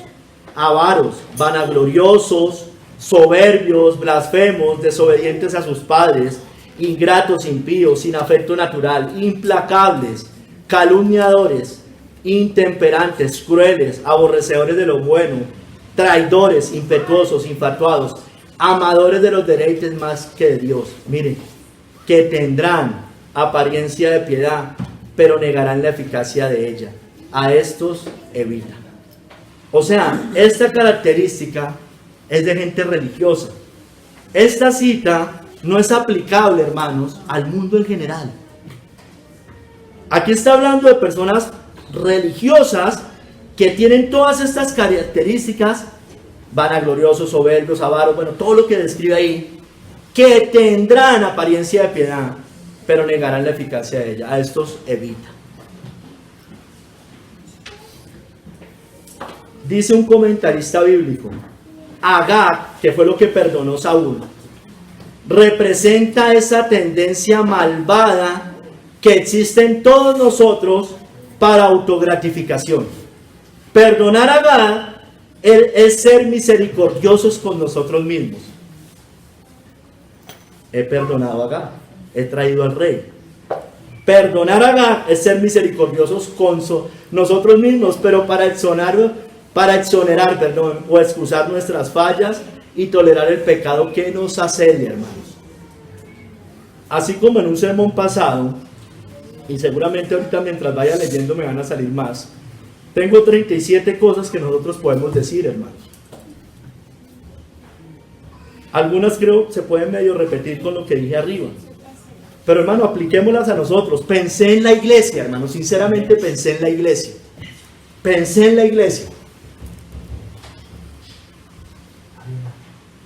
avaros, vanagloriosos, soberbios, blasfemos, desobedientes a sus padres, ingratos, impíos, sin afecto natural, implacables, calumniadores, intemperantes, crueles, aborrecedores de lo bueno, traidores, impetuosos, infatuados, amadores de los deleites más que de Dios. Miren, que tendrán apariencia de piedad, pero negarán la eficacia de ella. A estos evita. O sea, esta característica es de gente religiosa. Esta cita no es aplicable, hermanos, al mundo en general. Aquí está hablando de personas religiosas que tienen todas estas características: vanagloriosos, soberbios, avaros, bueno, todo lo que describe ahí, que tendrán apariencia de piedad, pero negarán la eficacia de ella. A estos evita. Dice un comentarista bíblico: Agag, que fue lo que perdonó Saúl, representa esa tendencia malvada que existe en todos nosotros para autogratificación. Perdonar a Agag es ser misericordiosos con nosotros mismos. He perdonado a Agag, he traído al rey. Perdonar a Agag es ser misericordiosos con nosotros mismos, pero para exonerar, o excusar nuestras fallas y tolerar el pecado que nos asedia, hermanos. Así como en un sermón pasado, y seguramente ahorita mientras vaya leyendo me van a salir más, tengo 37 cosas que nosotros podemos decir, hermanos. Algunas creo se pueden medio repetir con lo que dije arriba, pero hermano, apliquémoslas a nosotros. Pensé en la iglesia, hermano, sinceramente pensé en la iglesia. Pensé en la iglesia.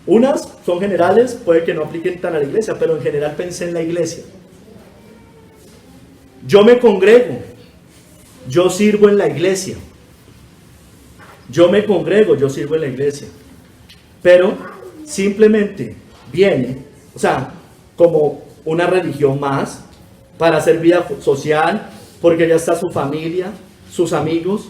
Unas son generales, puede que no apliquen tan a la iglesia, pero en general pensé en la iglesia. Yo me congrego, yo sirvo en la iglesia. Yo me congrego, yo sirvo en la iglesia. Pero simplemente viene, o sea, como una religión más, para hacer vida social, porque ya está su familia, sus amigos,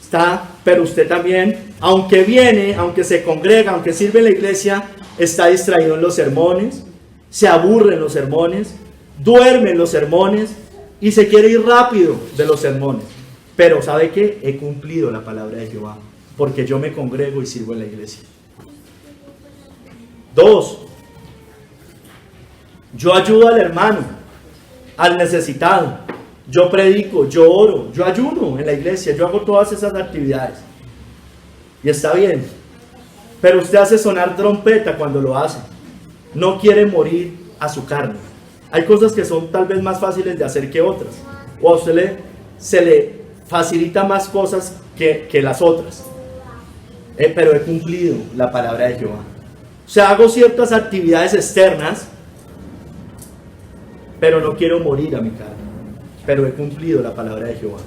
está, pero usted también, aunque viene, aunque se congrega, aunque sirve en la iglesia, está distraído en los sermones, se aburre en los sermones, duerme en los sermones y se quiere ir rápido de los sermones. Pero ¿sabe qué? He cumplido la palabra de Jehová, porque yo me congrego y sirvo en la iglesia. 2. Yo ayudo al hermano, al necesitado. Yo predico, yo oro, yo ayuno en la iglesia, yo hago todas esas actividades. Y está bien. Pero usted hace sonar trompeta cuando lo hace. No quiere morir a su carne. Hay cosas que son tal vez más fáciles de hacer que otras. O a usted se le facilita más cosas que las otras. Pero he cumplido la palabra de Jehová. O sea, hago ciertas actividades externas, pero no quiero morir a mi carne. Pero he cumplido la palabra de Jehová,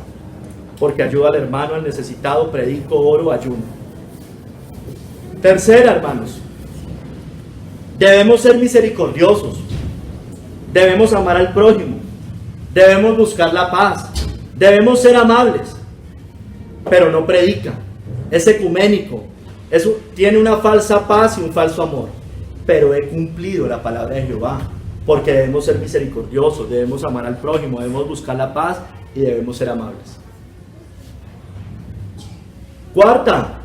porque ayudo al hermano, al necesitado, predico, oro, ayuno. Tercera, hermanos, debemos ser misericordiosos, debemos amar al prójimo, debemos buscar la paz, debemos ser amables, pero no predica, es ecuménico, tiene una falsa paz y un falso amor. Pero he cumplido la palabra de Jehová, porque debemos ser misericordiosos, debemos amar al prójimo, debemos buscar la paz y debemos ser amables. Cuarta,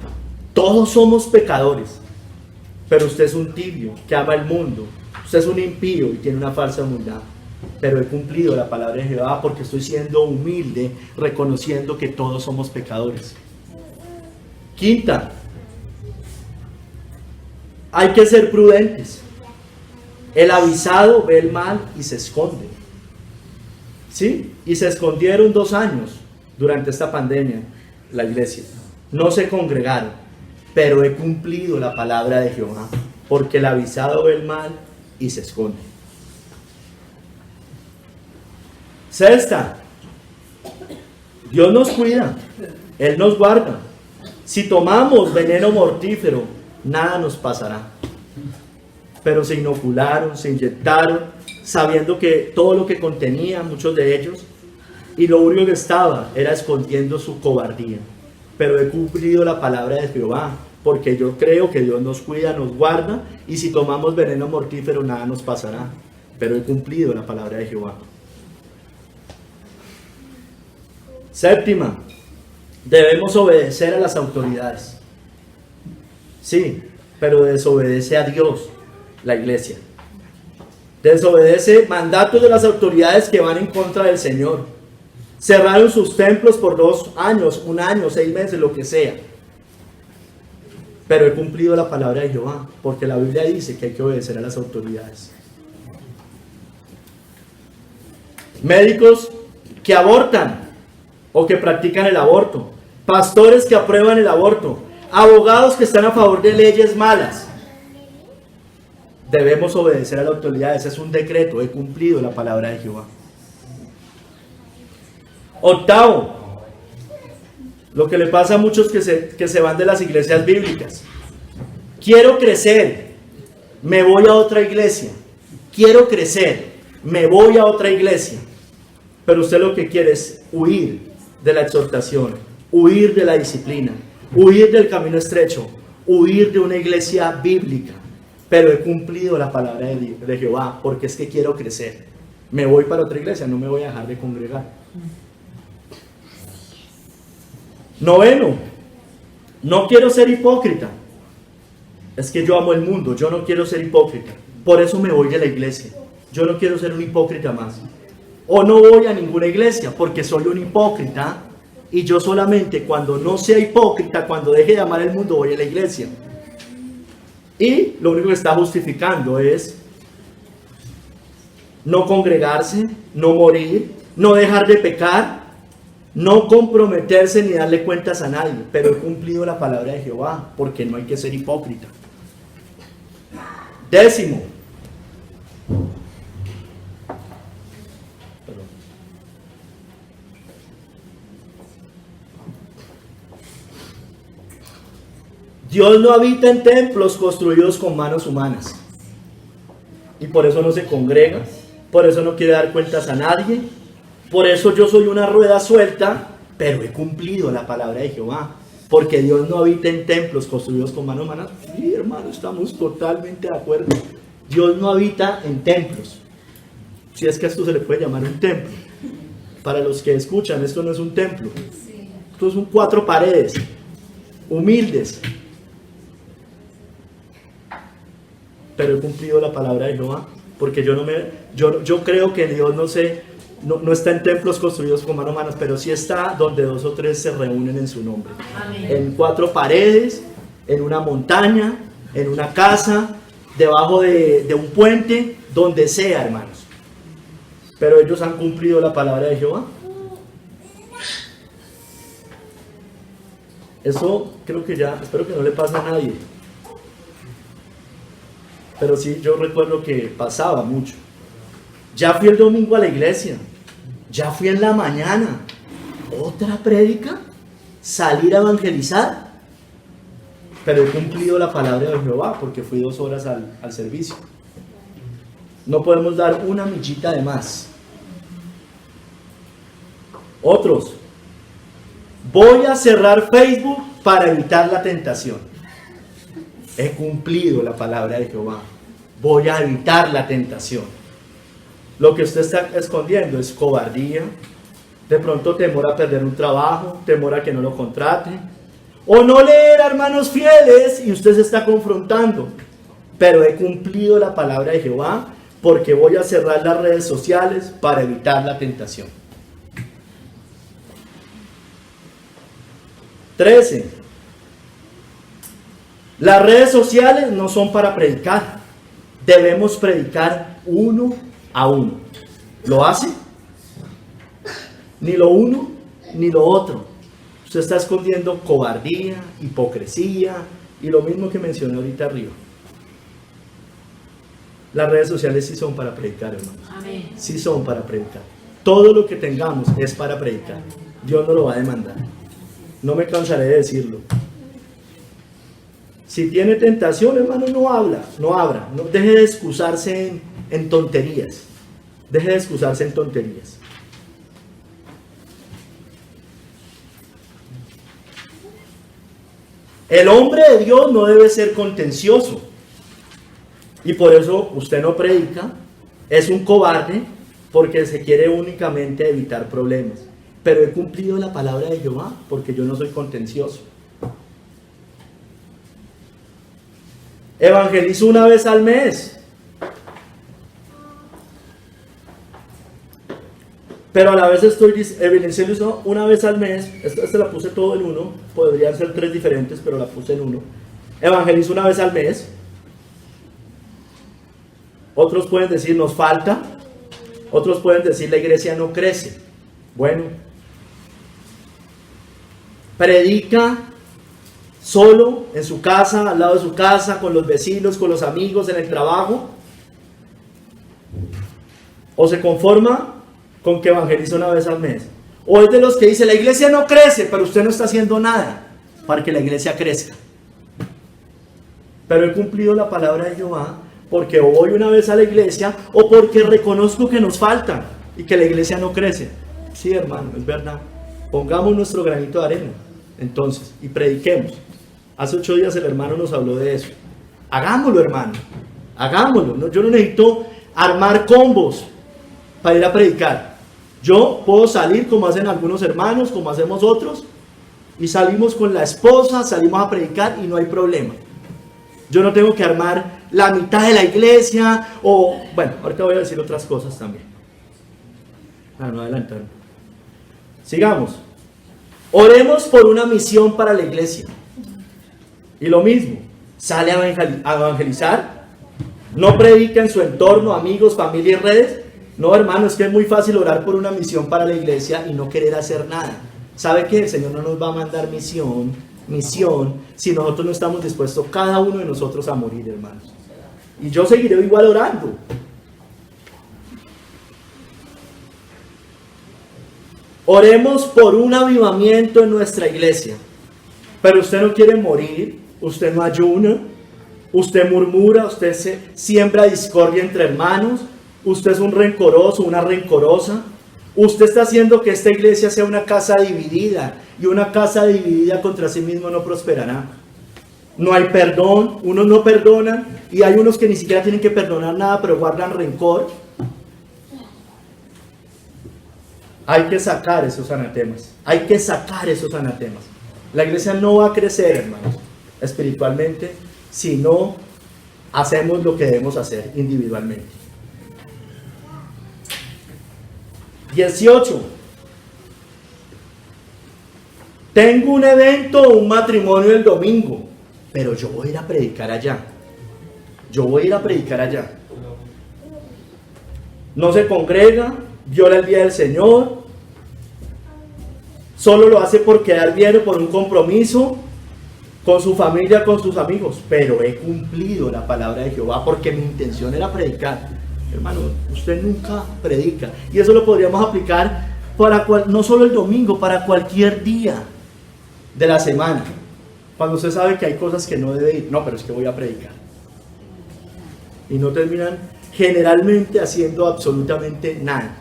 todos somos pecadores, pero usted es un tibio que ama el mundo, usted es un impío y tiene una falsa humildad. Pero he cumplido la palabra de Jehová porque estoy siendo humilde, reconociendo que todos somos pecadores. Quinta, hay que ser prudentes. El avisado ve el mal y se esconde. ¿Sí? Y se escondieron 2 años durante esta pandemia, la iglesia. No se congregaron, pero he cumplido la palabra de Jehová, porque el avisado ve el mal y se esconde. Sexta, Dios nos cuida, Él nos guarda. Si tomamos veneno mortífero, nada nos pasará. Pero se inocularon, se inyectaron, sabiendo que todo lo que contenía, muchos de ellos, y lo único que estaba era escondiendo su cobardía. Pero he cumplido la palabra de Jehová, porque yo creo que Dios nos cuida, nos guarda, y si tomamos veneno mortífero nada nos pasará. Pero he cumplido la palabra de Jehová. Séptima, Debemos obedecer a las autoridades. Sí, pero desobedece a Dios, la iglesia. Desobedece mandatos de las autoridades que van en contra del Señor. Cerraron sus templos por 2 años, 1 año, 6 meses, lo que sea. Pero he cumplido la palabra de Jehová, porque la Biblia dice que hay que obedecer a las autoridades. Médicos que abortan o que practican el aborto, pastores que aprueban el aborto, abogados que están a favor de leyes malas. Debemos obedecer a las autoridades, es un decreto, he cumplido la palabra de Jehová. Octavo, lo que le pasa a muchos que se van de las iglesias bíblicas. Quiero crecer, me voy a otra iglesia. Quiero crecer, me voy a otra iglesia. Pero usted lo que quiere es huir de la exhortación, huir de la disciplina, huir del camino estrecho, huir de una iglesia bíblica. Pero he cumplido la palabra de Jehová, porque es que quiero crecer. Me voy para otra iglesia, no me voy a dejar de congregar. Noveno, no quiero ser hipócrita. Es que yo amo el mundo, yo no quiero ser hipócrita. Por eso me voy de la iglesia. Yo no quiero ser un hipócrita más. O no voy a ninguna iglesia porque soy un hipócrita. Y yo solamente cuando no sea hipócrita, cuando deje de amar el mundo, voy a la iglesia. Y lo único que está justificando es no congregarse, no morir, no dejar de pecar, no comprometerse ni darle cuentas a nadie. Pero he cumplido la palabra de Jehová, porque no hay que ser hipócrita. Décimo. Dios no habita en templos construidos con manos humanas. Y por eso no se congrega, por eso no quiere dar cuentas a nadie. Por eso yo soy una rueda suelta, pero he cumplido la palabra de Jehová. Porque Dios no habita en templos construidos con manos humanas. Sí, hermano, estamos totalmente de acuerdo. Dios no habita en templos. Si es que a esto se le puede llamar un templo. Para los que escuchan, esto no es un templo. Esto son 4 paredes, humildes. Pero he cumplido la palabra de Jehová, porque yo creo que Dios no está en templos construidos con manos humanas, pero sí está donde 2 o 3 se reúnen en su nombre. Amén. En 4 paredes, en una montaña, en una casa, debajo de un puente, donde sea, hermanos. Pero ellos han cumplido la palabra de Jehová. Eso creo que ya, espero que no le pase a nadie. Pero sí, yo recuerdo que pasaba mucho. Ya fui el domingo a la iglesia. Ya fui en la mañana. ¿Otra prédica? ¿Salir a evangelizar? Pero he cumplido la palabra de Jehová porque fui 2 horas al servicio. No podemos dar una millita de más. Otros. Voy a cerrar Facebook para evitar la tentación. He cumplido la palabra de Jehová. Voy a evitar la tentación. Lo que usted está escondiendo es cobardía, de pronto temor a perder un trabajo, temor a que no lo contraten, o no leer a hermanos fieles y usted se está confrontando. Pero he cumplido la palabra de Jehová porque voy a cerrar las redes sociales para evitar la tentación. 13. Las redes sociales no son para predicar. Debemos predicar uno a uno. ¿Lo hace? Ni lo uno ni lo otro. Usted está escondiendo cobardía, hipocresía y lo mismo que mencioné ahorita arriba. Las redes sociales sí son para predicar, hermanos. Amén. Sí son para predicar. Todo lo que tengamos es para predicar. Dios no lo va a demandar. No me cansaré de decirlo. Si tiene tentación, hermano, no abra, no deje de excusarse en tonterías. Deje de excusarse en tonterías. El hombre de Dios no debe ser contencioso. Y por eso usted no predica, es un cobarde, porque se quiere únicamente evitar problemas. pero he cumplido la palabra de Jehová porque yo no soy contencioso. Evangelizo una vez al mes, pero a la vez estoy evangelizando una vez al mes. Esta la puse todo en uno, podrían ser 3 diferentes, pero la puse en uno. Evangelizo una vez al mes. Otros pueden decir nos falta, otros pueden decir la iglesia no crece. Bueno, predica solo, en su casa, al lado de su casa, con los vecinos, con los amigos, en el trabajo, o se conforma con que evangeliza una vez al mes, o es de los que dice la iglesia no crece, pero usted no está haciendo nada para que la iglesia crezca. Pero he cumplido la palabra de Jehová porque voy una vez a la iglesia o porque reconozco que nos falta y que la iglesia no crece. Sí, hermano, es verdad. Pongamos nuestro granito de arena entonces y prediquemos. Hace 8 días el hermano nos habló de eso. Hagámoslo, hermano, hagámoslo. No, yo no necesito armar combos para ir a predicar. Yo puedo salir como hacen algunos hermanos, como hacemos otros, y salimos con la esposa, salimos a predicar y no hay problema. Yo no tengo que armar la mitad de la iglesia o, bueno, ahorita voy a decir otras cosas también. No adelantaron. Sigamos. Oremos por una misión para la iglesia. Y lo mismo, sale a evangelizar, no predica en su entorno, amigos, familia y redes. No, hermano, es que es muy fácil orar por una misión para la iglesia y no querer hacer nada. ¿Sabe qué? El Señor no nos va a mandar misión, si nosotros no estamos dispuestos, cada uno de nosotros, a morir, hermanos. Y yo seguiré igual orando. Oremos por un avivamiento en nuestra iglesia. Pero usted no quiere morir, usted no ayuna, usted murmura, usted siembra discordia entre hermanos, usted es un rencoroso, una rencorosa. Usted está haciendo que esta iglesia sea una casa dividida, y una casa dividida contra sí mismo no prosperará. No hay perdón, unos no perdonan, y hay unos que ni siquiera tienen que perdonar nada, pero guardan rencor. Hay que sacar esos anatemas, hay que sacar esos anatemas. La iglesia no va a crecer, hermanos, espiritualmente, si no hacemos lo que debemos hacer individualmente. 18. Tengo un evento o un matrimonio el domingo, pero yo voy a ir a predicar allá. Yo voy a ir a predicar allá. No se congrega, viola el día del Señor, solo lo hace por quedar bien o por un compromiso con su familia, con sus amigos. Pero he cumplido la palabra de Jehová porque mi intención era predicar. Hermano, usted nunca predica. Y eso lo podríamos aplicar para no solo el domingo, para cualquier día de la semana. Cuando usted sabe que hay cosas que no debe ir. No, pero es que voy a predicar. Y no terminan generalmente haciendo absolutamente nada.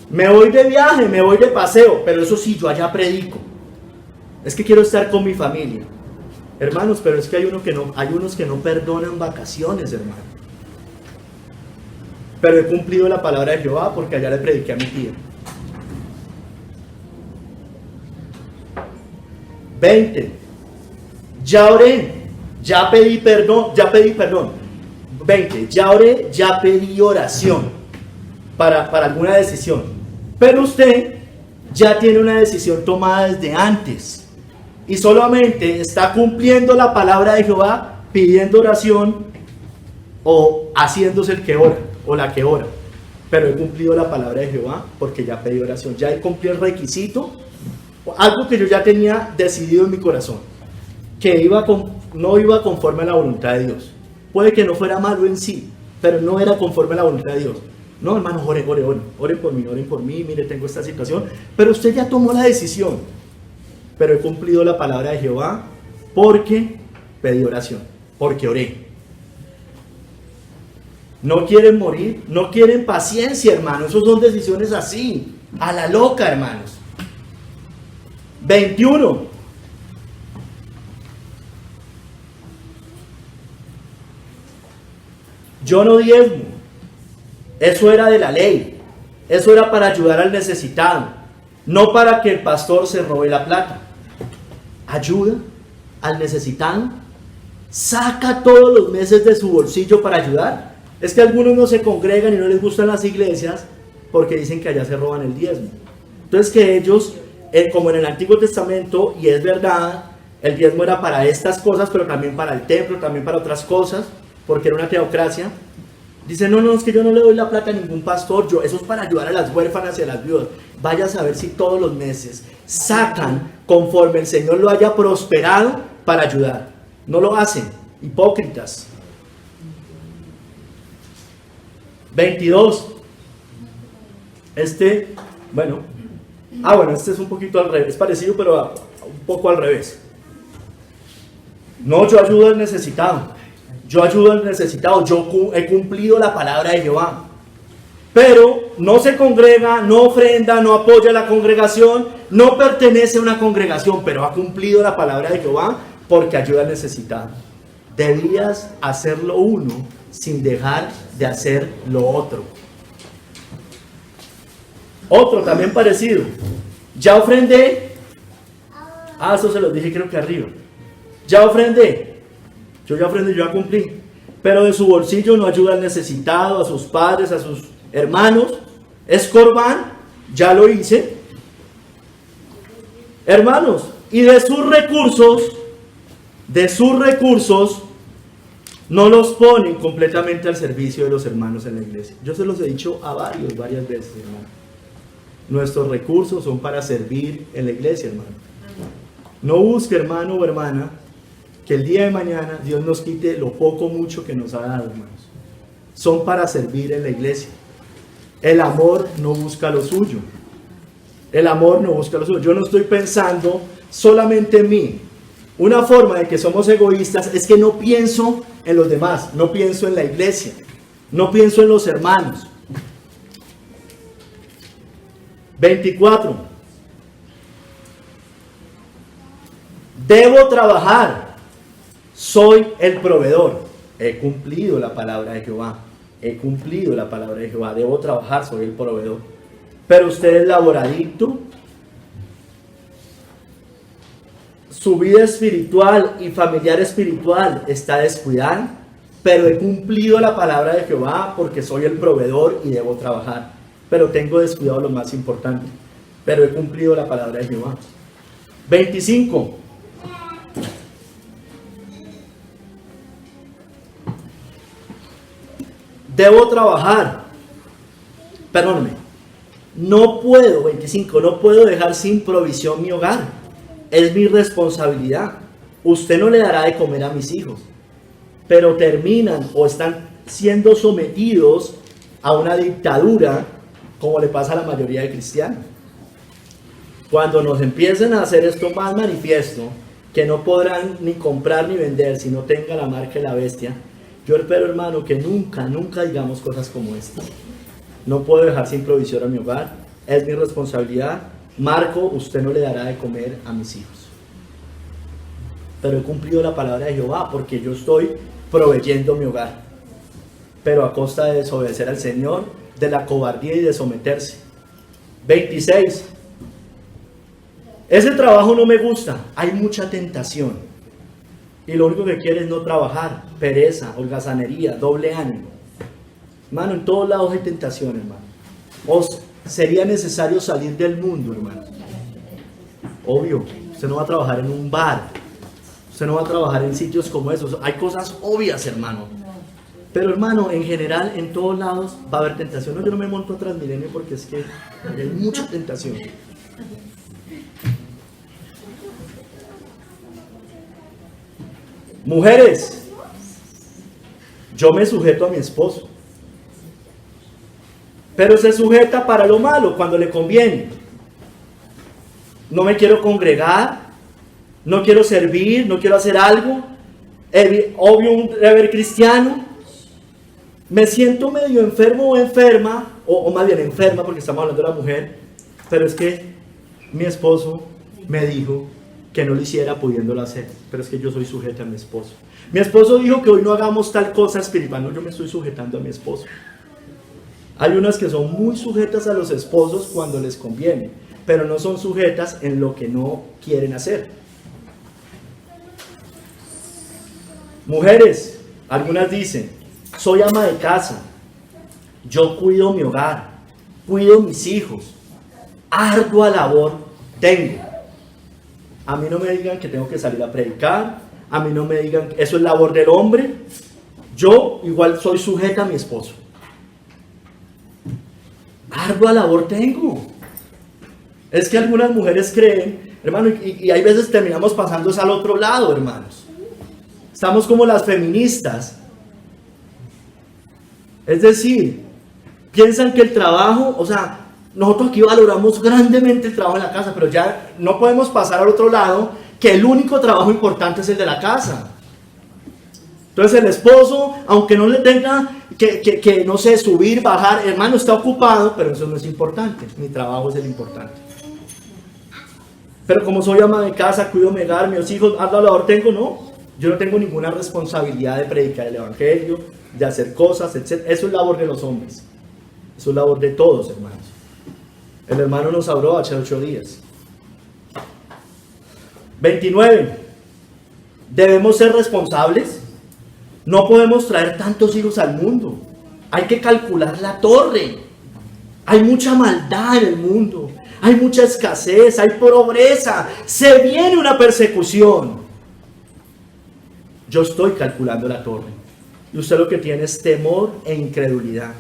Me voy de viaje, me voy de paseo, pero eso sí, yo allá predico. Es que quiero estar con mi familia. Hermanos, pero es que hay unos que no perdonan vacaciones, hermano. Pero he cumplido la palabra de Jehová porque allá le prediqué a mi tía. 20. Ya oré, ya pedí perdón. 20. Ya oré, ya pedí oración para alguna decisión. Pero usted ya tiene una decisión tomada desde antes. Y solamente está cumpliendo la palabra de Jehová, pidiendo oración o haciéndose el que ora o la que ora. Pero he cumplido la palabra de Jehová porque ya pedí oración. Ya he cumplido el requisito, algo que yo ya tenía decidido en mi corazón, que no iba conforme a la voluntad de Dios. Puede que no fuera malo en sí, pero no era conforme a la voluntad de Dios. No, hermano, oren por mí, mire, tengo esta situación. Pero usted ya tomó la decisión. Pero he cumplido la palabra de Jehová porque pedí oración, porque oré. No quieren morir, no quieren paciencia, hermano. Esas son decisiones así, a la loca, hermanos. 21. Yo no diezmo. Eso era de la ley. Eso era para ayudar al necesitado, no para que el pastor se robe la plata. Ayuda al necesitado, saca todos los meses de su bolsillo para ayudar. Es que algunos no se congregan y no les gustan las iglesias porque dicen que allá se roban el diezmo. Entonces que ellos, como en el Antiguo Testamento, y es verdad, el diezmo era para estas cosas, pero también para el templo, también para otras cosas, porque era una teocracia. Dicen, no, es que yo no le doy la plata a ningún pastor, eso es para ayudar a las huérfanas y a las viudas. Vaya a saber si todos los meses sacan conforme el Señor lo haya prosperado para ayudar. No lo hacen, hipócritas. 22. Este es un poquito al revés, es parecido pero un poco al revés. No, yo ayudo al necesitado. Yo ayudo al necesitado, yo he cumplido la palabra de Jehová. Pero no se congrega, no ofrenda, no apoya a la congregación, no pertenece a una congregación, pero ha cumplido la palabra de Jehová porque ayuda al necesitado. Debías hacer lo uno sin dejar de hacer lo otro. Otro también parecido. Ya ofrendé. Eso se los dije creo que arriba. Ya ofrendé. Yo ya ofrendé, yo ya cumplí. Pero de su bolsillo no ayuda al necesitado, a sus padres, a sus hermanos. Es corbán, ya lo hice. Hermanos, y de sus recursos, no los ponen completamente al servicio de los hermanos en la iglesia. Yo se los he dicho a varias veces, hermano. Nuestros recursos son para servir en la iglesia, hermano. No busque, hermano o hermana, que el día de mañana Dios nos quite lo poco o mucho que nos ha dado, hermanos. Son para servir en la iglesia. El amor no busca lo suyo. El amor no busca lo suyo. Yo no estoy pensando solamente en mí. Una forma de que somos egoístas es que no pienso en los demás, no pienso en la iglesia, no pienso en los hermanos. 24. Debo trabajar. Soy el proveedor. He cumplido la palabra de Jehová. He cumplido la palabra de Jehová. Debo trabajar, soy el proveedor. Pero usted es laboradicto. Su vida espiritual y familiar espiritual está descuidada. Pero he cumplido la palabra de Jehová porque soy el proveedor y debo trabajar. Pero tengo descuidado lo más importante. Pero he cumplido la palabra de Jehová. 25. Debo trabajar. Perdóneme. No puedo, 25, no puedo dejar sin provisión mi hogar. Es mi responsabilidad. Usted no le dará de comer a mis hijos. Pero terminan o están siendo sometidos a una dictadura, como le pasa a la mayoría de cristianos. Cuando nos empiecen a hacer esto más manifiesto, que no podrán ni comprar ni vender si no tenga la marca de la bestia, yo espero, hermano, que nunca digamos cosas como estas. No puedo dejar sin provisión a mi hogar, es mi responsabilidad. Marco, usted no le dará de comer a mis hijos. Pero he cumplido la palabra de Jehová porque yo estoy proveyendo mi hogar. Pero a costa de desobedecer al Señor, de la cobardía y de someterse. 26. Ese trabajo no me gusta, hay mucha tentación. Y lo único que quiere es no trabajar, pereza, holgazanería, doble ánimo. Hermano, en todos lados hay tentación, hermano. Sería necesario salir del mundo, hermano. Obvio, usted no va a trabajar en un bar. Usted no va a trabajar en sitios como esos. Hay cosas obvias, hermano. Pero, hermano, en general, en todos lados va a haber tentación. No, yo no me monto a Transmilenio porque es que hay mucha tentación. Mujeres, yo me sujeto a mi esposo. Pero se sujeta para lo malo, cuando le conviene. No me quiero congregar, no quiero servir, no quiero hacer algo. Obvio, un deber cristiano. Me siento medio enfermo o enferma, o más bien enferma porque estamos hablando de la mujer, pero es que mi esposo me dijo que no lo hiciera pudiéndolo hacer, pero es que yo soy sujeta a mi esposo. Mi esposo dijo que hoy no hagamos tal cosa espiritual, no, yo me estoy sujetando a mi esposo. Hay unas que son muy sujetas a los esposos cuando les conviene, pero no son sujetas en lo que no quieren hacer. Mujeres, algunas dicen, soy ama de casa, yo cuido mi hogar, cuido mis hijos, ardua labor tengo. A mí no me digan que tengo que salir a predicar, a mí no me digan que eso es labor del hombre. Yo igual soy sujeta a mi esposo. Ardua labor tengo. Es que algunas mujeres creen, hermano, y hay veces terminamos pasando al otro lado, hermanos. Estamos como las feministas. Es decir, piensan que el trabajo, o sea, nosotros aquí valoramos grandemente el trabajo en la casa, pero ya no podemos pasar al otro lado, que el único trabajo importante es el de la casa. Entonces el esposo, aunque no le tenga que no sé, subir, bajar, hermano, está ocupado, pero eso no es importante. Mi trabajo es el importante. Pero como soy ama de casa, cuido mi hogar, mis hijos, ardua labor tengo, no. Yo no tengo ninguna responsabilidad de predicar el evangelio, de hacer cosas, etc. Eso es labor de los hombres. Eso es labor de todos, hermanos. El hermano nos habló hace 8 días. 29. Debemos ser responsables. No podemos traer tantos hijos al mundo. Hay que calcular la torre. Hay mucha maldad en el mundo. Hay mucha escasez, hay pobreza. Se viene una persecución. Yo estoy calculando la torre. Y usted lo que tiene es temor e incredulidad.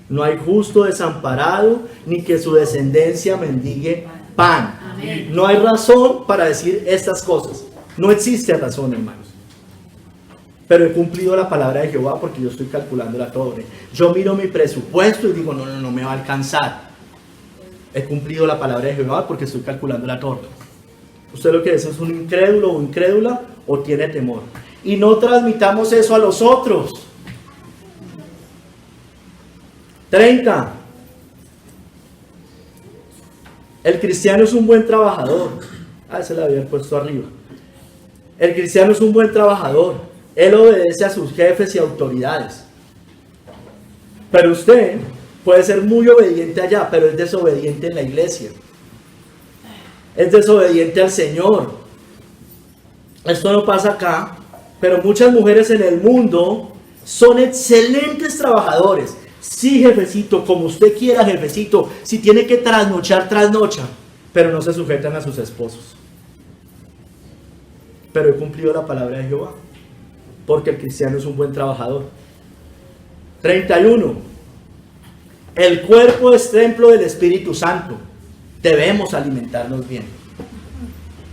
No hay justo desamparado, ni que su descendencia mendigue pan. Amén. No hay razón para decir estas cosas. No existe razón, hermanos. Pero he cumplido la palabra de Jehová porque yo estoy calculando la torre. Yo miro mi presupuesto y digo, no me va a alcanzar. He cumplido la palabra de Jehová porque estoy calculando la torre. Usted lo que es un incrédulo o incrédula o tiene temor. Y no transmitamos eso a los otros. 30. El cristiano es un buen trabajador. Se la había puesto arriba. El cristiano es un buen trabajador. Él obedece a sus jefes y autoridades. Pero usted puede ser muy obediente allá, pero es desobediente en la iglesia. Es desobediente al Señor. Esto no pasa acá, pero muchas mujeres en el mundo son excelentes trabajadores. Sí, jefecito, como usted quiera, jefecito. Si tiene que trasnochar, trasnocha. Pero no se sujetan a sus esposos. Pero he cumplido la palabra de Jehová. Porque el cristiano es un buen trabajador. 31. El cuerpo es templo del Espíritu Santo. Debemos alimentarnos bien.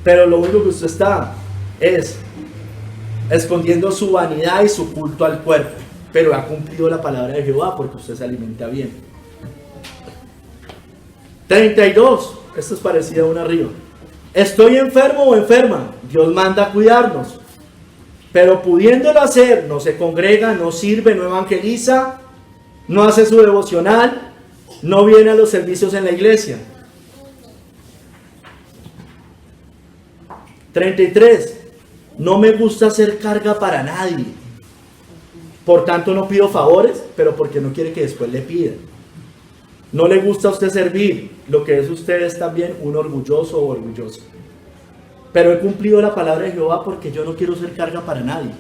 Pero lo único que usted está es escondiendo su vanidad y su culto al cuerpo. Pero ha cumplido la palabra de Jehová porque usted se alimenta bien. 32. Esto es parecido a una arriba. Estoy enfermo o enferma. Dios manda a cuidarnos. Pero pudiéndolo hacer, no se congrega, no sirve, no evangeliza, no hace su devocional, no viene a los servicios en la iglesia. 33. No me gusta hacer carga para nadie. Por tanto no pido favores, pero porque no quiere que después le pidan. No le gusta a usted servir, lo que es usted es también un orgulloso o orgullosa. Pero he cumplido la palabra de Jehová porque yo no quiero ser carga para nadie.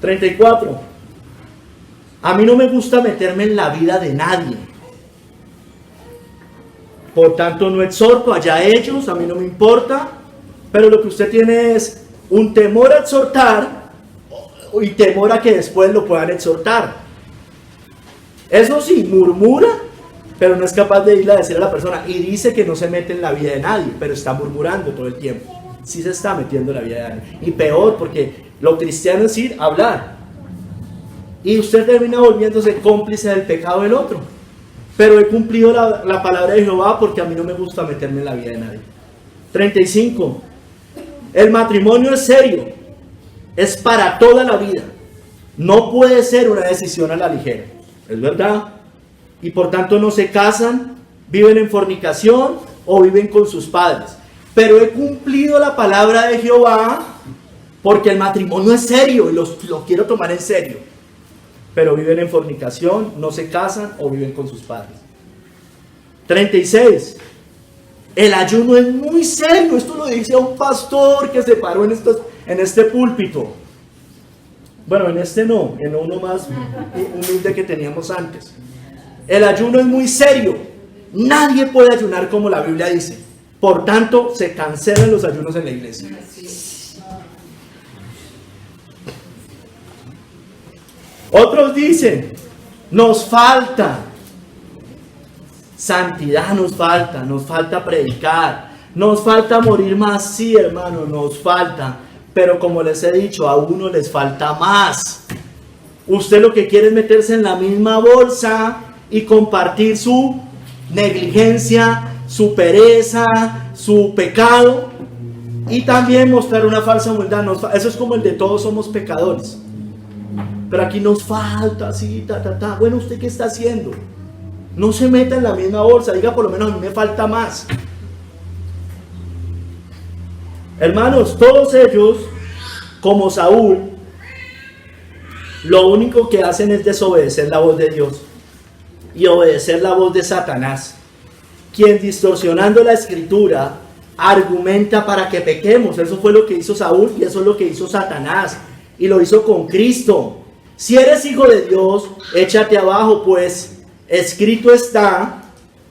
34. A mí no me gusta meterme en la vida de nadie. Por tanto no exhorto, allá ellos, a mí no me importa. Pero lo que usted tiene es un temor a exhortar y temor a que después lo puedan exhortar. Eso sí, murmura, pero no es capaz de irle a decir a la persona. Y dice que no se mete en la vida de nadie, pero está murmurando todo el tiempo. Sí se está metiendo en la vida de nadie. Y peor, porque lo cristiano es ir a hablar. Y usted termina volviéndose cómplice del pecado del otro. Pero he cumplido la palabra de Jehová porque a mí no me gusta meterme en la vida de nadie. 35. El matrimonio es serio. Es para toda la vida. No puede ser una decisión a la ligera. Es verdad. Y por tanto no se casan, viven en fornicación o viven con sus padres. Pero he cumplido la palabra de Jehová porque el matrimonio es serio y lo quiero tomar en serio. pero viven en fornicación, no se casan o viven con sus padres. 36. El ayuno es muy serio. Esto lo dice un pastor que se paró en este púlpito. Bueno, en este no, en uno más humilde que teníamos antes. El ayuno es muy serio. Nadie puede ayunar como la Biblia dice. Por tanto, se cancelan los ayunos en la iglesia. Otros dicen, nos falta santidad, nos falta predicar, nos falta morir más. Sí, hermano, nos falta, pero como les he dicho, a uno les falta más. Usted lo que quiere es meterse en la misma bolsa y compartir su negligencia, su pereza, su pecado, y también mostrar una falsa humildad. Eso es como el de todos somos pecadores. Pero aquí nos falta, así, Bueno, ¿usted qué está haciendo? No se meta en la misma bolsa, diga por lo menos a mí me falta más. Hermanos, todos ellos, como Saúl, lo único que hacen es desobedecer la voz de Dios y obedecer la voz de Satanás, quien distorsionando la escritura argumenta para que pequemos. Eso fue lo que hizo Saúl y eso es lo que hizo Satanás, y lo hizo con Cristo. Si eres hijo de Dios, échate abajo, pues escrito está,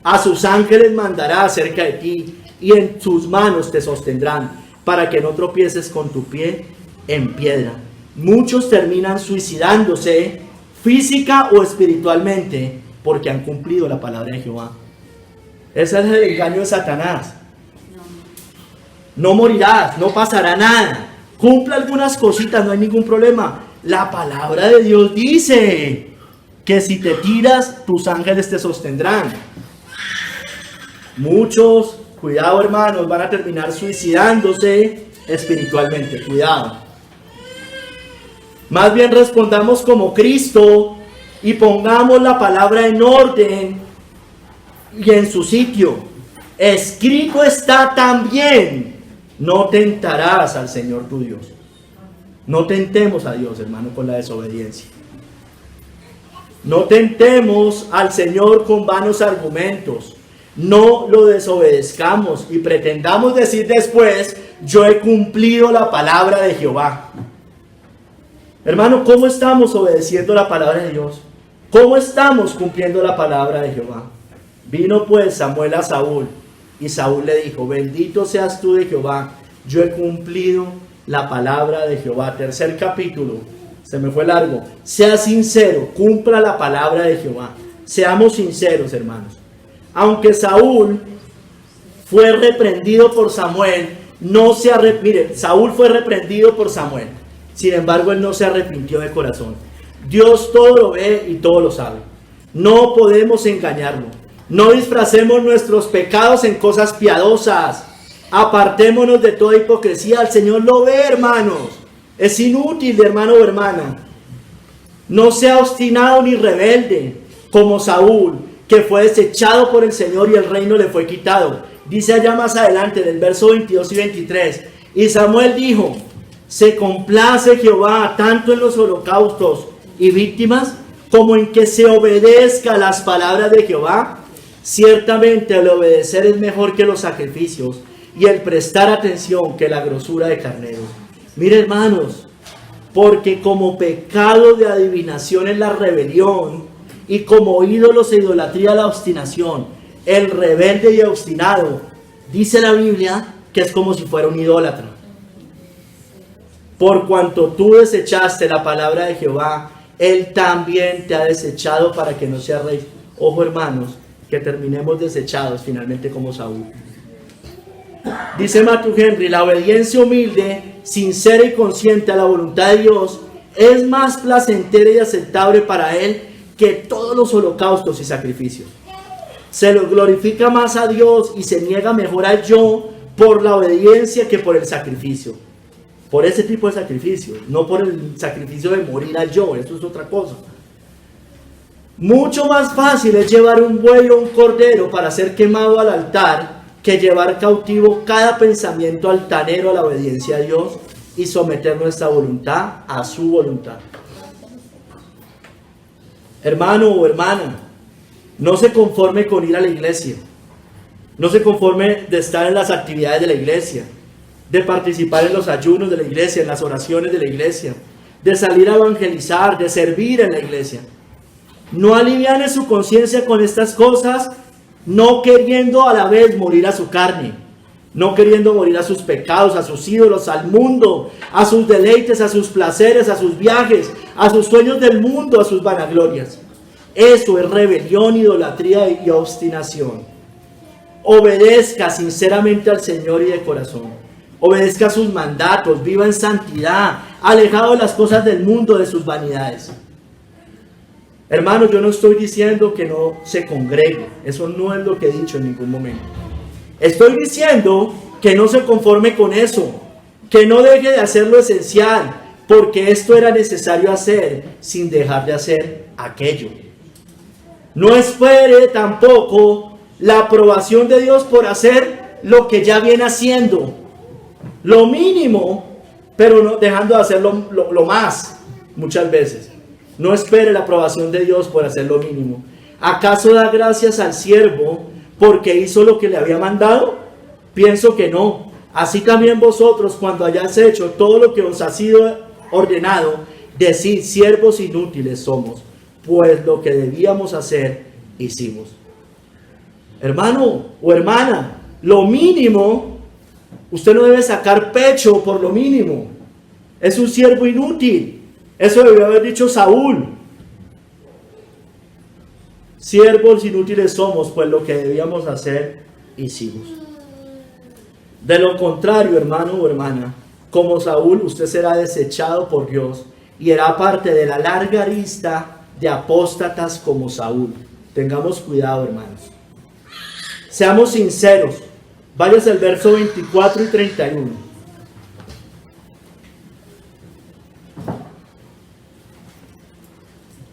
a sus ángeles mandará acerca de ti, y en sus manos te sostendrán, para que no tropieces con tu pie en piedra. Muchos terminan suicidándose, física o espiritualmente, porque han cumplido la palabra de Jehová. Ese es el engaño de Satanás. No morirás, no pasará nada. Cumple algunas cositas, no hay ningún problema. La palabra de Dios dice que si te tiras, tus ángeles te sostendrán. Muchos, cuidado hermanos, van a terminar suicidándose espiritualmente. Cuidado. Más bien respondamos como Cristo y pongamos la palabra en orden y en su sitio. Escrito está también: no tentarás al Señor tu Dios. No tentemos a Dios, hermano, con la desobediencia. No tentemos al Señor con vanos argumentos. No lo desobedezcamos y pretendamos decir después: yo he cumplido la palabra de Jehová. Hermano, ¿cómo estamos obedeciendo la palabra de Dios? ¿Cómo estamos cumpliendo la palabra de Jehová? Vino pues Samuel a Saúl, y Saúl le dijo: bendito seas tú de Jehová, yo he cumplido la palabra de Jehová. Tercer capítulo, se me fue largo. Sea sincero, cumpla la palabra de Jehová. Seamos sinceros, hermanos. Aunque Saúl fue reprendido por Samuel, mire, Saúl fue reprendido por Samuel. Sin embargo, él no se arrepintió de corazón. Dios todo lo ve y todo lo sabe. No podemos engañarlo. No disfracemos nuestros pecados en cosas piadosas. Apartémonos de toda hipocresía. El Señor lo ve, hermanos. Es inútil, hermano o hermana. No sea obstinado ni rebelde como Saúl, que fue desechado por el Señor y el reino le fue quitado. Dice allá más adelante, en el verso 22 y 23. Y Samuel dijo: se complace Jehová tanto en los holocaustos y víctimas como en que se obedezca las palabras de Jehová. Ciertamente el obedecer es mejor que los sacrificios, y el prestar atención que la grosura de carneros. Mire, hermanos, porque como pecado de adivinación es la rebelión, y como ídolos e idolatría la obstinación. El rebelde y obstinado, dice la Biblia, que es como si fuera un idólatra. Por cuanto tú desechaste la palabra de Jehová, Él también te ha desechado para que no seas rey. Ojo, hermanos, que terminemos desechados finalmente como Saúl. Dice Matthew Henry: la obediencia humilde, sincera y consciente a la voluntad de Dios es más placentera y aceptable para Él que todos los holocaustos y sacrificios. Se lo glorifica más a Dios y se niega mejor al yo por la obediencia que por el sacrificio. Por ese tipo de sacrificio, no por el sacrificio de morir al yo, eso es otra cosa. Mucho más fácil es llevar un buey o un cordero para ser quemado al altar que llevar cautivo cada pensamiento altanero a la obediencia a Dios y someter nuestra voluntad a su voluntad. Hermano o hermana, no se conforme con ir a la iglesia. No se conforme de estar en las actividades de la iglesia, de participar en los ayunos de la iglesia, en las oraciones de la iglesia, de salir a evangelizar, de servir en la iglesia. No aliviane su conciencia con estas cosas, no queriendo a la vez morir a su carne, no queriendo morir a sus pecados, a sus ídolos, al mundo, a sus deleites, a sus placeres, a sus viajes, a sus sueños del mundo, a sus vanaglorias. Eso es rebelión, idolatría y obstinación. Obedezca sinceramente al Señor y de corazón. Obedezca sus mandatos, viva en santidad, alejado de las cosas del mundo, de sus vanidades. Hermanos, yo no estoy diciendo que no se congregue. Eso no es lo que he dicho en ningún momento. Estoy diciendo que no se conforme con eso, que no deje de hacer lo esencial, porque esto era necesario hacer sin dejar de hacer aquello. No espere tampoco la aprobación de Dios por hacer lo que ya viene haciendo, lo mínimo, pero no dejando de hacer lo más, muchas veces. No espere la aprobación de Dios por hacer lo mínimo. ¿Acaso da gracias al siervo porque hizo lo que le había mandado? Pienso que no. Así también vosotros, cuando hayáis hecho todo lo que os ha sido ordenado, decid: siervos inútiles somos, pues lo que debíamos hacer, hicimos. Hermano o hermana, lo mínimo, usted no debe sacar pecho por lo mínimo. Es un siervo inútil. Eso debió haber dicho Saúl. Siervos inútiles somos, pues lo que debíamos hacer, hicimos. De lo contrario, hermano o hermana, como Saúl, usted será desechado por Dios y hará parte de la larga lista de apóstatas como Saúl. Tengamos cuidado, hermanos. Seamos sinceros. Váyase al verso 24 y 31.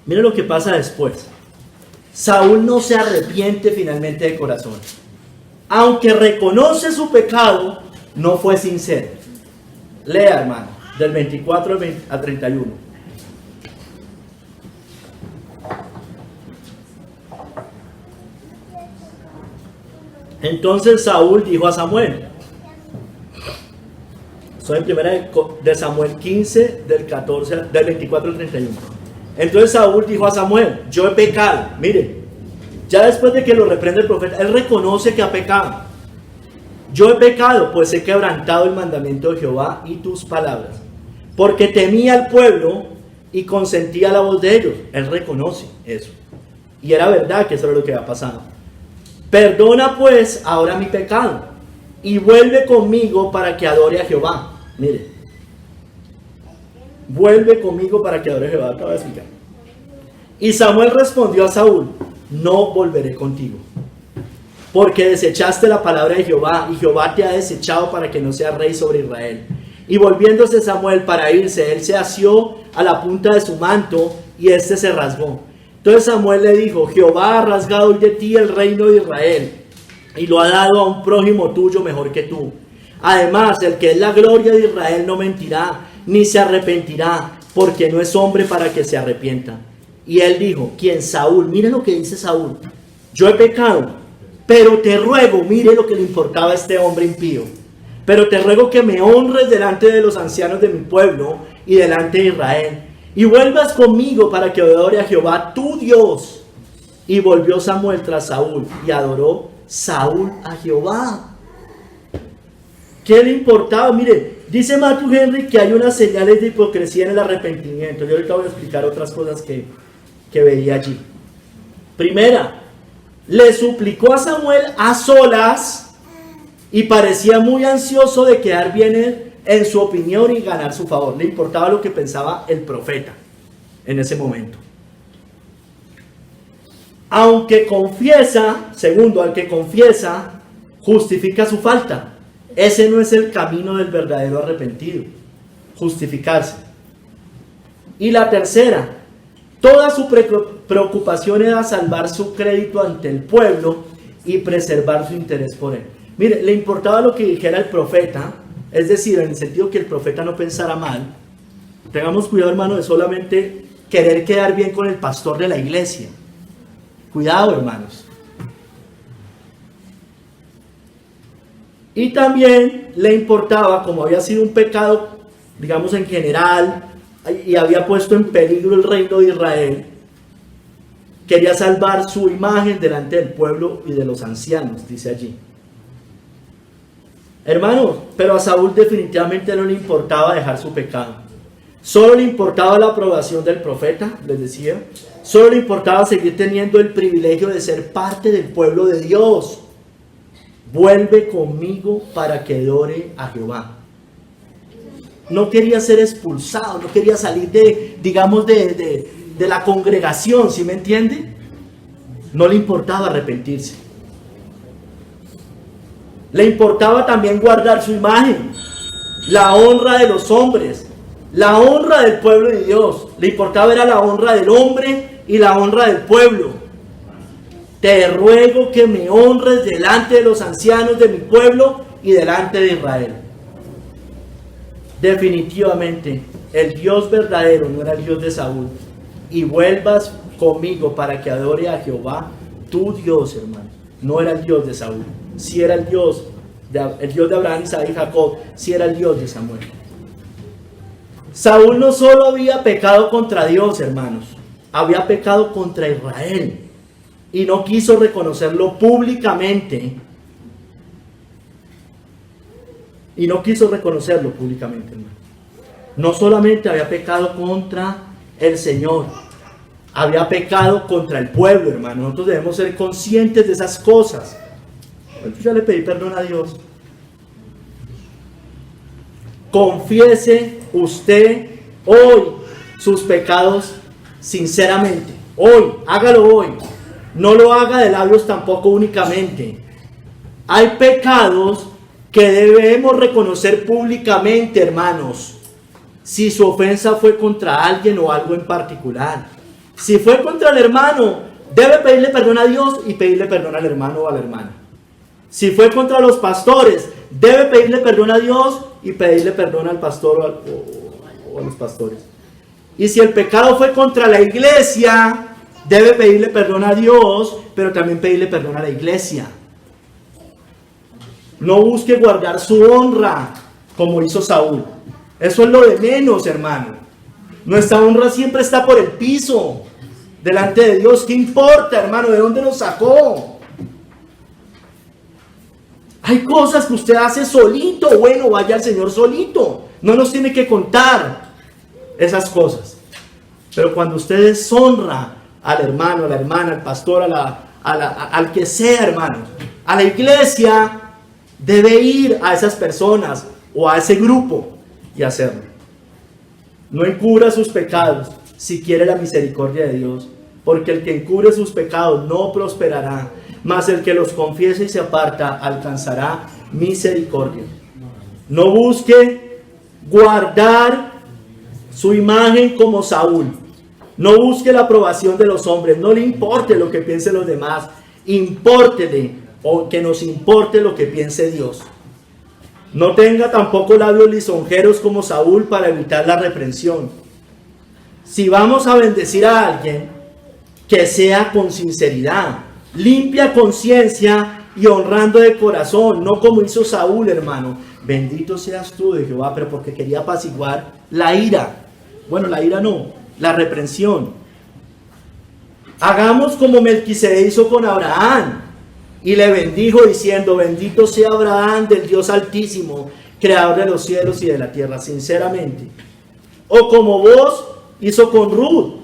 Mire lo que pasa después. Saúl no se arrepiente finalmente de corazón. Aunque reconoce su pecado, no fue sincero. Lea, hermano, del 24 al 31. Entonces Saúl dijo a Samuel. Soy en primera de Samuel 15, del 24 al 31. Entonces Saúl dijo a Samuel: yo he pecado. Mire, ya después de que lo reprende el profeta, él reconoce que ha pecado. Yo he pecado, pues he quebrantado el mandamiento de Jehová y tus palabras, porque temía al pueblo y consentía la voz de ellos. Él reconoce eso. Y era verdad que eso era lo que había pasado. Perdona pues ahora mi pecado y vuelve conmigo para que adore a Jehová. Mire, vuelve conmigo para que adore a Jehová. Te voy a explicar. Y Samuel respondió a Saúl: no volveré contigo, porque desechaste la palabra de Jehová, y Jehová te ha desechado para que no seas rey sobre Israel. Y volviéndose Samuel para irse, él se asió a la punta de su manto, y éste se rasgó. Entonces Samuel le dijo: Jehová ha rasgado hoy de ti el reino de Israel, y lo ha dado a un prójimo tuyo mejor que tú. Además, el que es la gloria de Israel no mentirá, ni se arrepentirá, porque no es hombre para que se arrepienta. Y él dijo: ¿quién? Saúl. Mire lo que dice Saúl: yo he pecado, pero te ruego, mire lo que le importaba a este hombre impío, pero te ruego que me honres delante de los ancianos de mi pueblo y delante de Israel, y vuelvas conmigo para que adore a Jehová tu Dios. Y volvió Samuel tras Saúl, y adoró Saúl a Jehová. ¿Qué le importaba? Mire, dice Matthew Henry que hay unas señales de hipocresía en el arrepentimiento. Yo ahorita voy a explicar otras cosas que veía allí. Primera, le suplicó a Samuel a solas y parecía muy ansioso de quedar bien en su opinión y ganar su favor. Le importaba lo que pensaba el profeta en ese momento. Aunque confiesa, segundo, al que confiesa, justifica su falta. Ese no es el camino del verdadero arrepentido, justificarse. Y la tercera, toda su preocupación era salvar su crédito ante el pueblo y preservar su interés por él. Mire, le importaba lo que dijera el profeta, es decir, en el sentido que el profeta no pensara mal. Tengamos cuidado, hermano, de solamente querer quedar bien con el pastor de la iglesia. Cuidado, hermanos. Y también le importaba, como había sido un pecado, digamos en general, y había puesto en peligro el reino de Israel, quería salvar su imagen delante del pueblo y de los ancianos, dice allí. Hermanos, pero a Saúl definitivamente no le importaba dejar su pecado. Solo le importaba la aprobación del profeta, les decía. Solo le importaba seguir teniendo el privilegio de ser parte del pueblo de Dios. Vuelve conmigo para que adore a Jehová. No quería ser expulsado, no quería salir de la congregación, ¿sí me entiende? No le importaba arrepentirse. Le importaba también guardar su imagen, la honra de los hombres, la honra del pueblo de Dios. Le importaba era la honra del hombre y la honra del pueblo. Te ruego que me honres delante de los ancianos de mi pueblo y delante de Israel. Definitivamente, el Dios verdadero no era el Dios de Saúl. Y vuelvas conmigo para que adore a Jehová, tu Dios, hermano. No era el Dios de Saúl. Sí era el Dios de Abraham, Isaac y Jacob. Sí era el Dios de Samuel. Saúl no solo había pecado contra Dios, hermanos. Había pecado contra Israel. Y no quiso reconocerlo públicamente. Hermano. No solamente había pecado contra el Señor, había pecado contra el pueblo, hermano. Nosotros debemos ser conscientes de esas cosas. Yo ya le pedí perdón a Dios. Confiese usted hoy sus pecados sinceramente. Hoy, hágalo hoy. No lo haga de labios tampoco únicamente. Hay pecados que debemos reconocer públicamente, hermanos. Si su ofensa fue contra alguien o algo en particular. Si fue contra el hermano, debe pedirle perdón a Dios y pedirle perdón al hermano o a la hermana. Si fue contra los pastores, debe pedirle perdón a Dios y pedirle perdón al pastor o a los pastores. Y si el pecado fue contra la iglesia, debe pedirle perdón a Dios, pero también pedirle perdón a la iglesia. No busque guardar su honra como hizo Saúl. Eso es lo de menos, hermano. Nuestra honra siempre está por el piso, delante de Dios. ¿Qué importa, hermano? ¿De dónde nos sacó? Hay cosas que usted hace solito. Bueno, vaya al Señor solito. No nos tiene que contar esas cosas. Pero cuando usted deshonra al hermano, a la hermana, al pastor, al que sea, hermano, a la iglesia, debe ir a esas personas o a ese grupo y hacerlo. No encubra sus pecados si quiere la misericordia de Dios, porque el que encubre sus pecados no prosperará, mas el que los confiese y se aparta alcanzará misericordia. No busque guardar su imagen como Saúl. No busque la aprobación de los hombres. No le importe lo que piensen los demás. Impórtele, o que nos importe lo que piense Dios. No tenga tampoco labios lisonjeros como Saúl para evitar la reprensión. Si vamos a bendecir a alguien, que sea con sinceridad, limpia conciencia y honrando de corazón, no como hizo Saúl, hermano. Bendito seas tú de Jehová, pero porque quería apaciguar la ira. Bueno, la ira no, la reprensión. Hagamos como Melquisedec hizo con Abraham. Y le bendijo diciendo: bendito sea Abraham del Dios Altísimo, creador de los cielos y de la tierra, sinceramente. O como vos hizo con Ruth.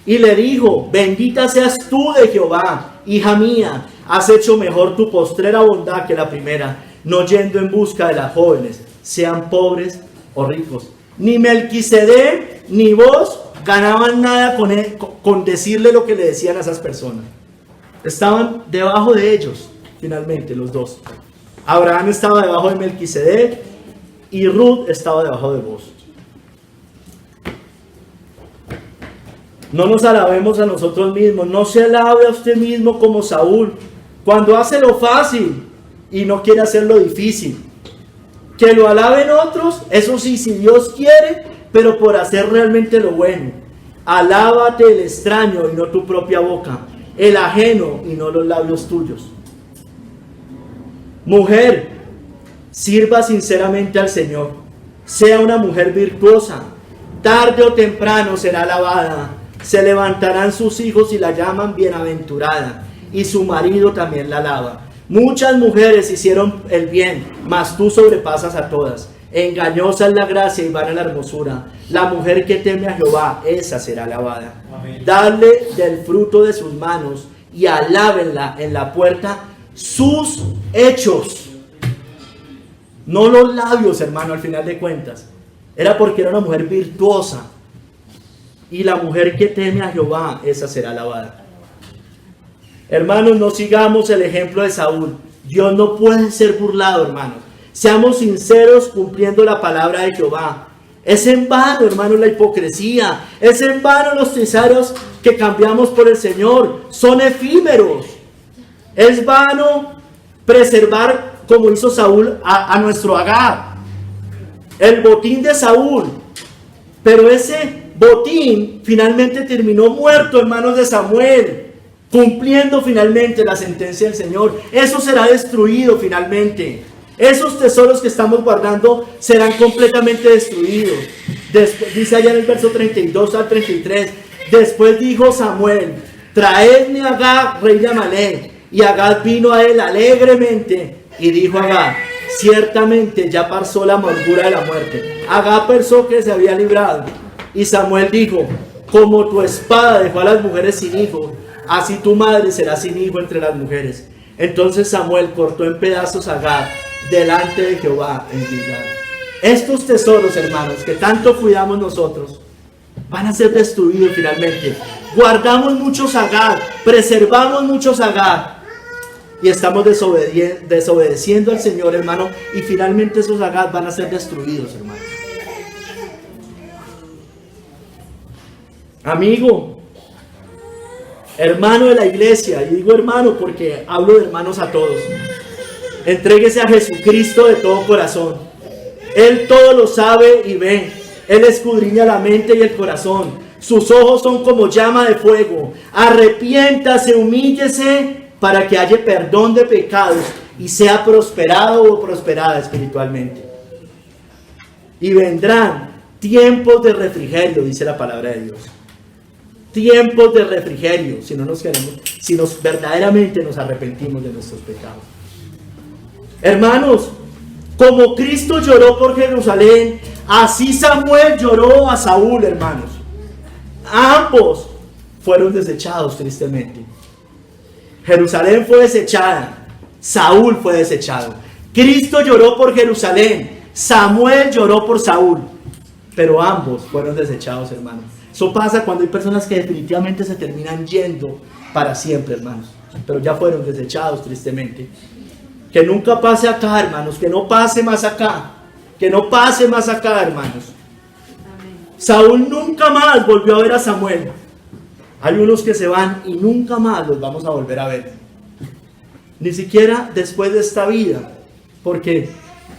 Y le dijo: bendita seas tú de Jehová, hija mía, has hecho mejor tu postrera bondad que la primera, no yendo en busca de las jóvenes, sean pobres o ricos. Ni Melquisedec ni vos ganaban nada con decirle lo que le decían a esas personas. Estaban debajo de ellos, finalmente, los dos. Abraham estaba debajo de Melquisedec y Ruth estaba debajo de vos. No nos alabemos a nosotros mismos. No se alabe a usted mismo como Saúl, cuando hace lo fácil y no quiere hacer lo difícil. Que lo alaben otros, eso sí, si Dios quiere, pero por hacer realmente lo bueno. Alábate el extraño y no tu propia boca, el ajeno y no los labios tuyos. Mujer, sirva sinceramente al Señor. Sea una mujer virtuosa. Tarde o temprano será alabada. Se levantarán sus hijos y la llaman bienaventurada, y su marido también la alaba. Muchas mujeres hicieron el bien, mas tú sobrepasas a todas. Engañosa es la gracia y vana la hermosura. La mujer que teme a Jehová, esa será alabada. Amén. Dadle del fruto de sus manos y alábenla en la puerta sus hechos. No los labios, hermano, al final de cuentas. Era porque era una mujer virtuosa. Y la mujer que teme a Jehová, esa será alabada. Hermanos, no sigamos el ejemplo de Saúl. Dios no puede ser burlado, hermanos. Seamos sinceros cumpliendo la palabra de Jehová. Es en vano, hermanos, la hipocresía. Es en vano los tesoros que cambiamos por el Señor. Son efímeros. Es vano preservar, como hizo Saúl, a nuestro Agag. El botín de Saúl. Pero ese botín finalmente terminó muerto en manos de Samuel, cumpliendo finalmente la sentencia del Señor. Eso será destruido finalmente. Esos tesoros que estamos guardando serán completamente destruidos. Dice allá en el verso 32 al 33, después dijo Samuel, traedme a Agag, rey de Amalek. Y Agag vino a él alegremente, y dijo Agag, ciertamente ya pasó la amargura de la muerte. Agag pensó que se había librado. Y Samuel dijo, como tu espada dejó a las mujeres sin hijo, así tu madre será sin hijo entre las mujeres. Entonces Samuel cortó en pedazos a Agag delante de Jehová en Gilgal. Estos tesoros, hermanos, que tanto cuidamos nosotros, van a ser destruidos finalmente. Guardamos muchos Agag, preservamos muchos Agag, y estamos desobedeciendo al Señor, hermano, y finalmente esos Agag van a ser destruidos, hermano. Amigo, hermano de la iglesia, y digo hermano porque hablo de hermanos a todos, entréguese a Jesucristo de todo corazón. Él todo lo sabe y ve. Él escudriña la mente y el corazón. Sus ojos son como llama de fuego. Arrepiéntase, humíllese para que haya perdón de pecados y sea prosperado o prosperada espiritualmente. Y vendrán tiempos de refrigerio, dice la palabra de Dios. Tiempos de refrigerio, si no nos queremos, si nos verdaderamente nos arrepentimos de nuestros pecados. Hermanos, como Cristo lloró por Jerusalén, así Samuel lloró a Saúl, hermanos. Ambos fueron desechados tristemente. Jerusalén fue desechada, Saúl fue desechado. Cristo lloró por Jerusalén, Samuel lloró por Saúl, pero ambos fueron desechados, hermanos. Eso pasa cuando hay personas que definitivamente se terminan yendo para siempre, hermanos, pero ya fueron desechados tristemente. Que nunca pase acá, hermanos, que no pase más acá, que no pase más acá, hermanos. Amén. Saúl nunca más volvió a ver a Samuel. Hay unos que se van y nunca más los vamos a volver a ver. Ni siquiera después de esta vida, porque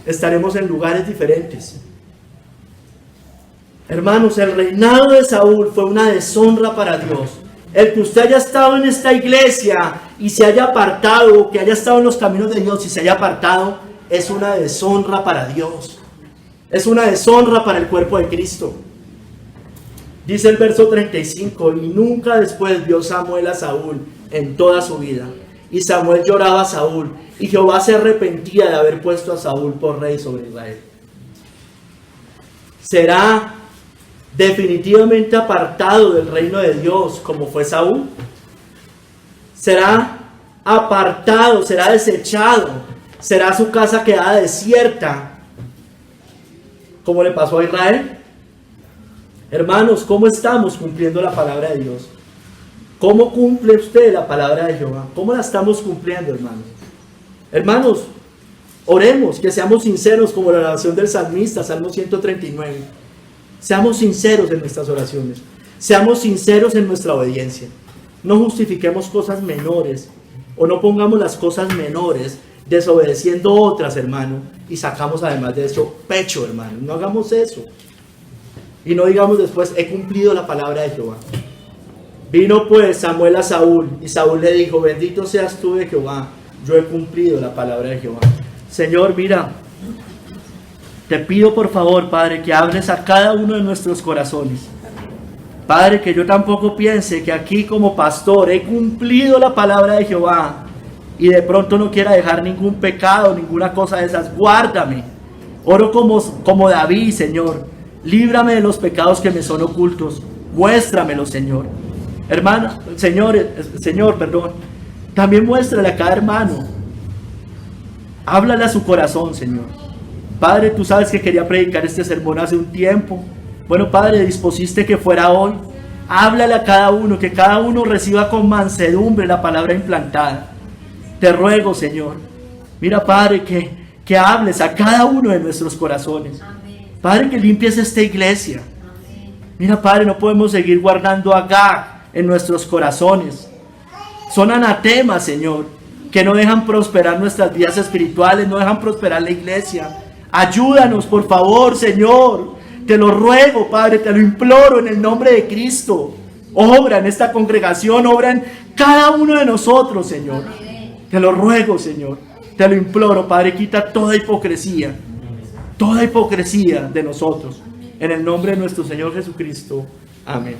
estaremos en lugares diferentes. Hermanos, el reinado de Saúl fue una deshonra para Dios. El que usted haya estado en esta iglesia y se haya apartado, o que haya estado en los caminos de Dios y se haya apartado, es una deshonra para Dios. Es una deshonra para el cuerpo de Cristo. Dice el verso 35, y nunca después vio Samuel a Saúl en toda su vida. Y Samuel lloraba a Saúl, y Jehová se arrepentía de haber puesto a Saúl por rey sobre Israel. ¿Será definitivamente apartado del reino de Dios como fue Saúl? ¿Será apartado, será desechado, será su casa quedada desierta como le pasó a Israel? Hermanos, ¿cómo estamos cumpliendo la palabra de Dios? ¿Cómo cumple usted la palabra de Jehová? ¿Cómo la estamos cumpliendo, hermanos? Hermanos, oremos, que seamos sinceros como la oración del salmista, Salmo 139. Seamos sinceros en nuestras oraciones. Seamos sinceros en nuestra obediencia. No justifiquemos cosas menores o no pongamos las cosas menores desobedeciendo otras, hermano, y sacamos además de eso pecho, hermano. No hagamos eso. Y no digamos después, he cumplido la palabra de Jehová. Vino pues Samuel a Saúl, y Saúl le dijo, bendito seas tú de Jehová, yo he cumplido la palabra de Jehová. Señor, mira, te pido por favor, Padre, que hables a cada uno de nuestros corazones. Padre, que yo tampoco piense que aquí como pastor he cumplido la palabra de Jehová y de pronto no quiera dejar ningún pecado, ninguna cosa de esas. Guárdame. Oro como David, Señor. Líbrame de los pecados que me son ocultos. Muéstramelos, Señor. Hermano, Señor, perdón. También muéstrale a cada hermano. Háblale a su corazón, Señor. Padre, tú sabes que quería predicar este sermón hace un tiempo. Bueno, Padre, dispusiste que fuera hoy. Háblale a cada uno, que cada uno reciba con mansedumbre la palabra implantada. Te ruego, Señor. Mira, Padre, que hables a cada uno de nuestros corazones. Padre, que limpies esta iglesia. Mira, Padre, no podemos seguir guardando Agag en nuestros corazones. Son anatemas, Señor, que no dejan prosperar nuestras vidas espirituales, no dejan prosperar la iglesia. Ayúdanos, por favor, Señor. Te lo ruego, Padre, te lo imploro en el nombre de Cristo. Obra en esta congregación, obra en cada uno de nosotros, Señor. Te lo ruego, Señor. Te lo imploro, Padre, quita toda hipocresía de nosotros. En el nombre de nuestro Señor Jesucristo. Amén.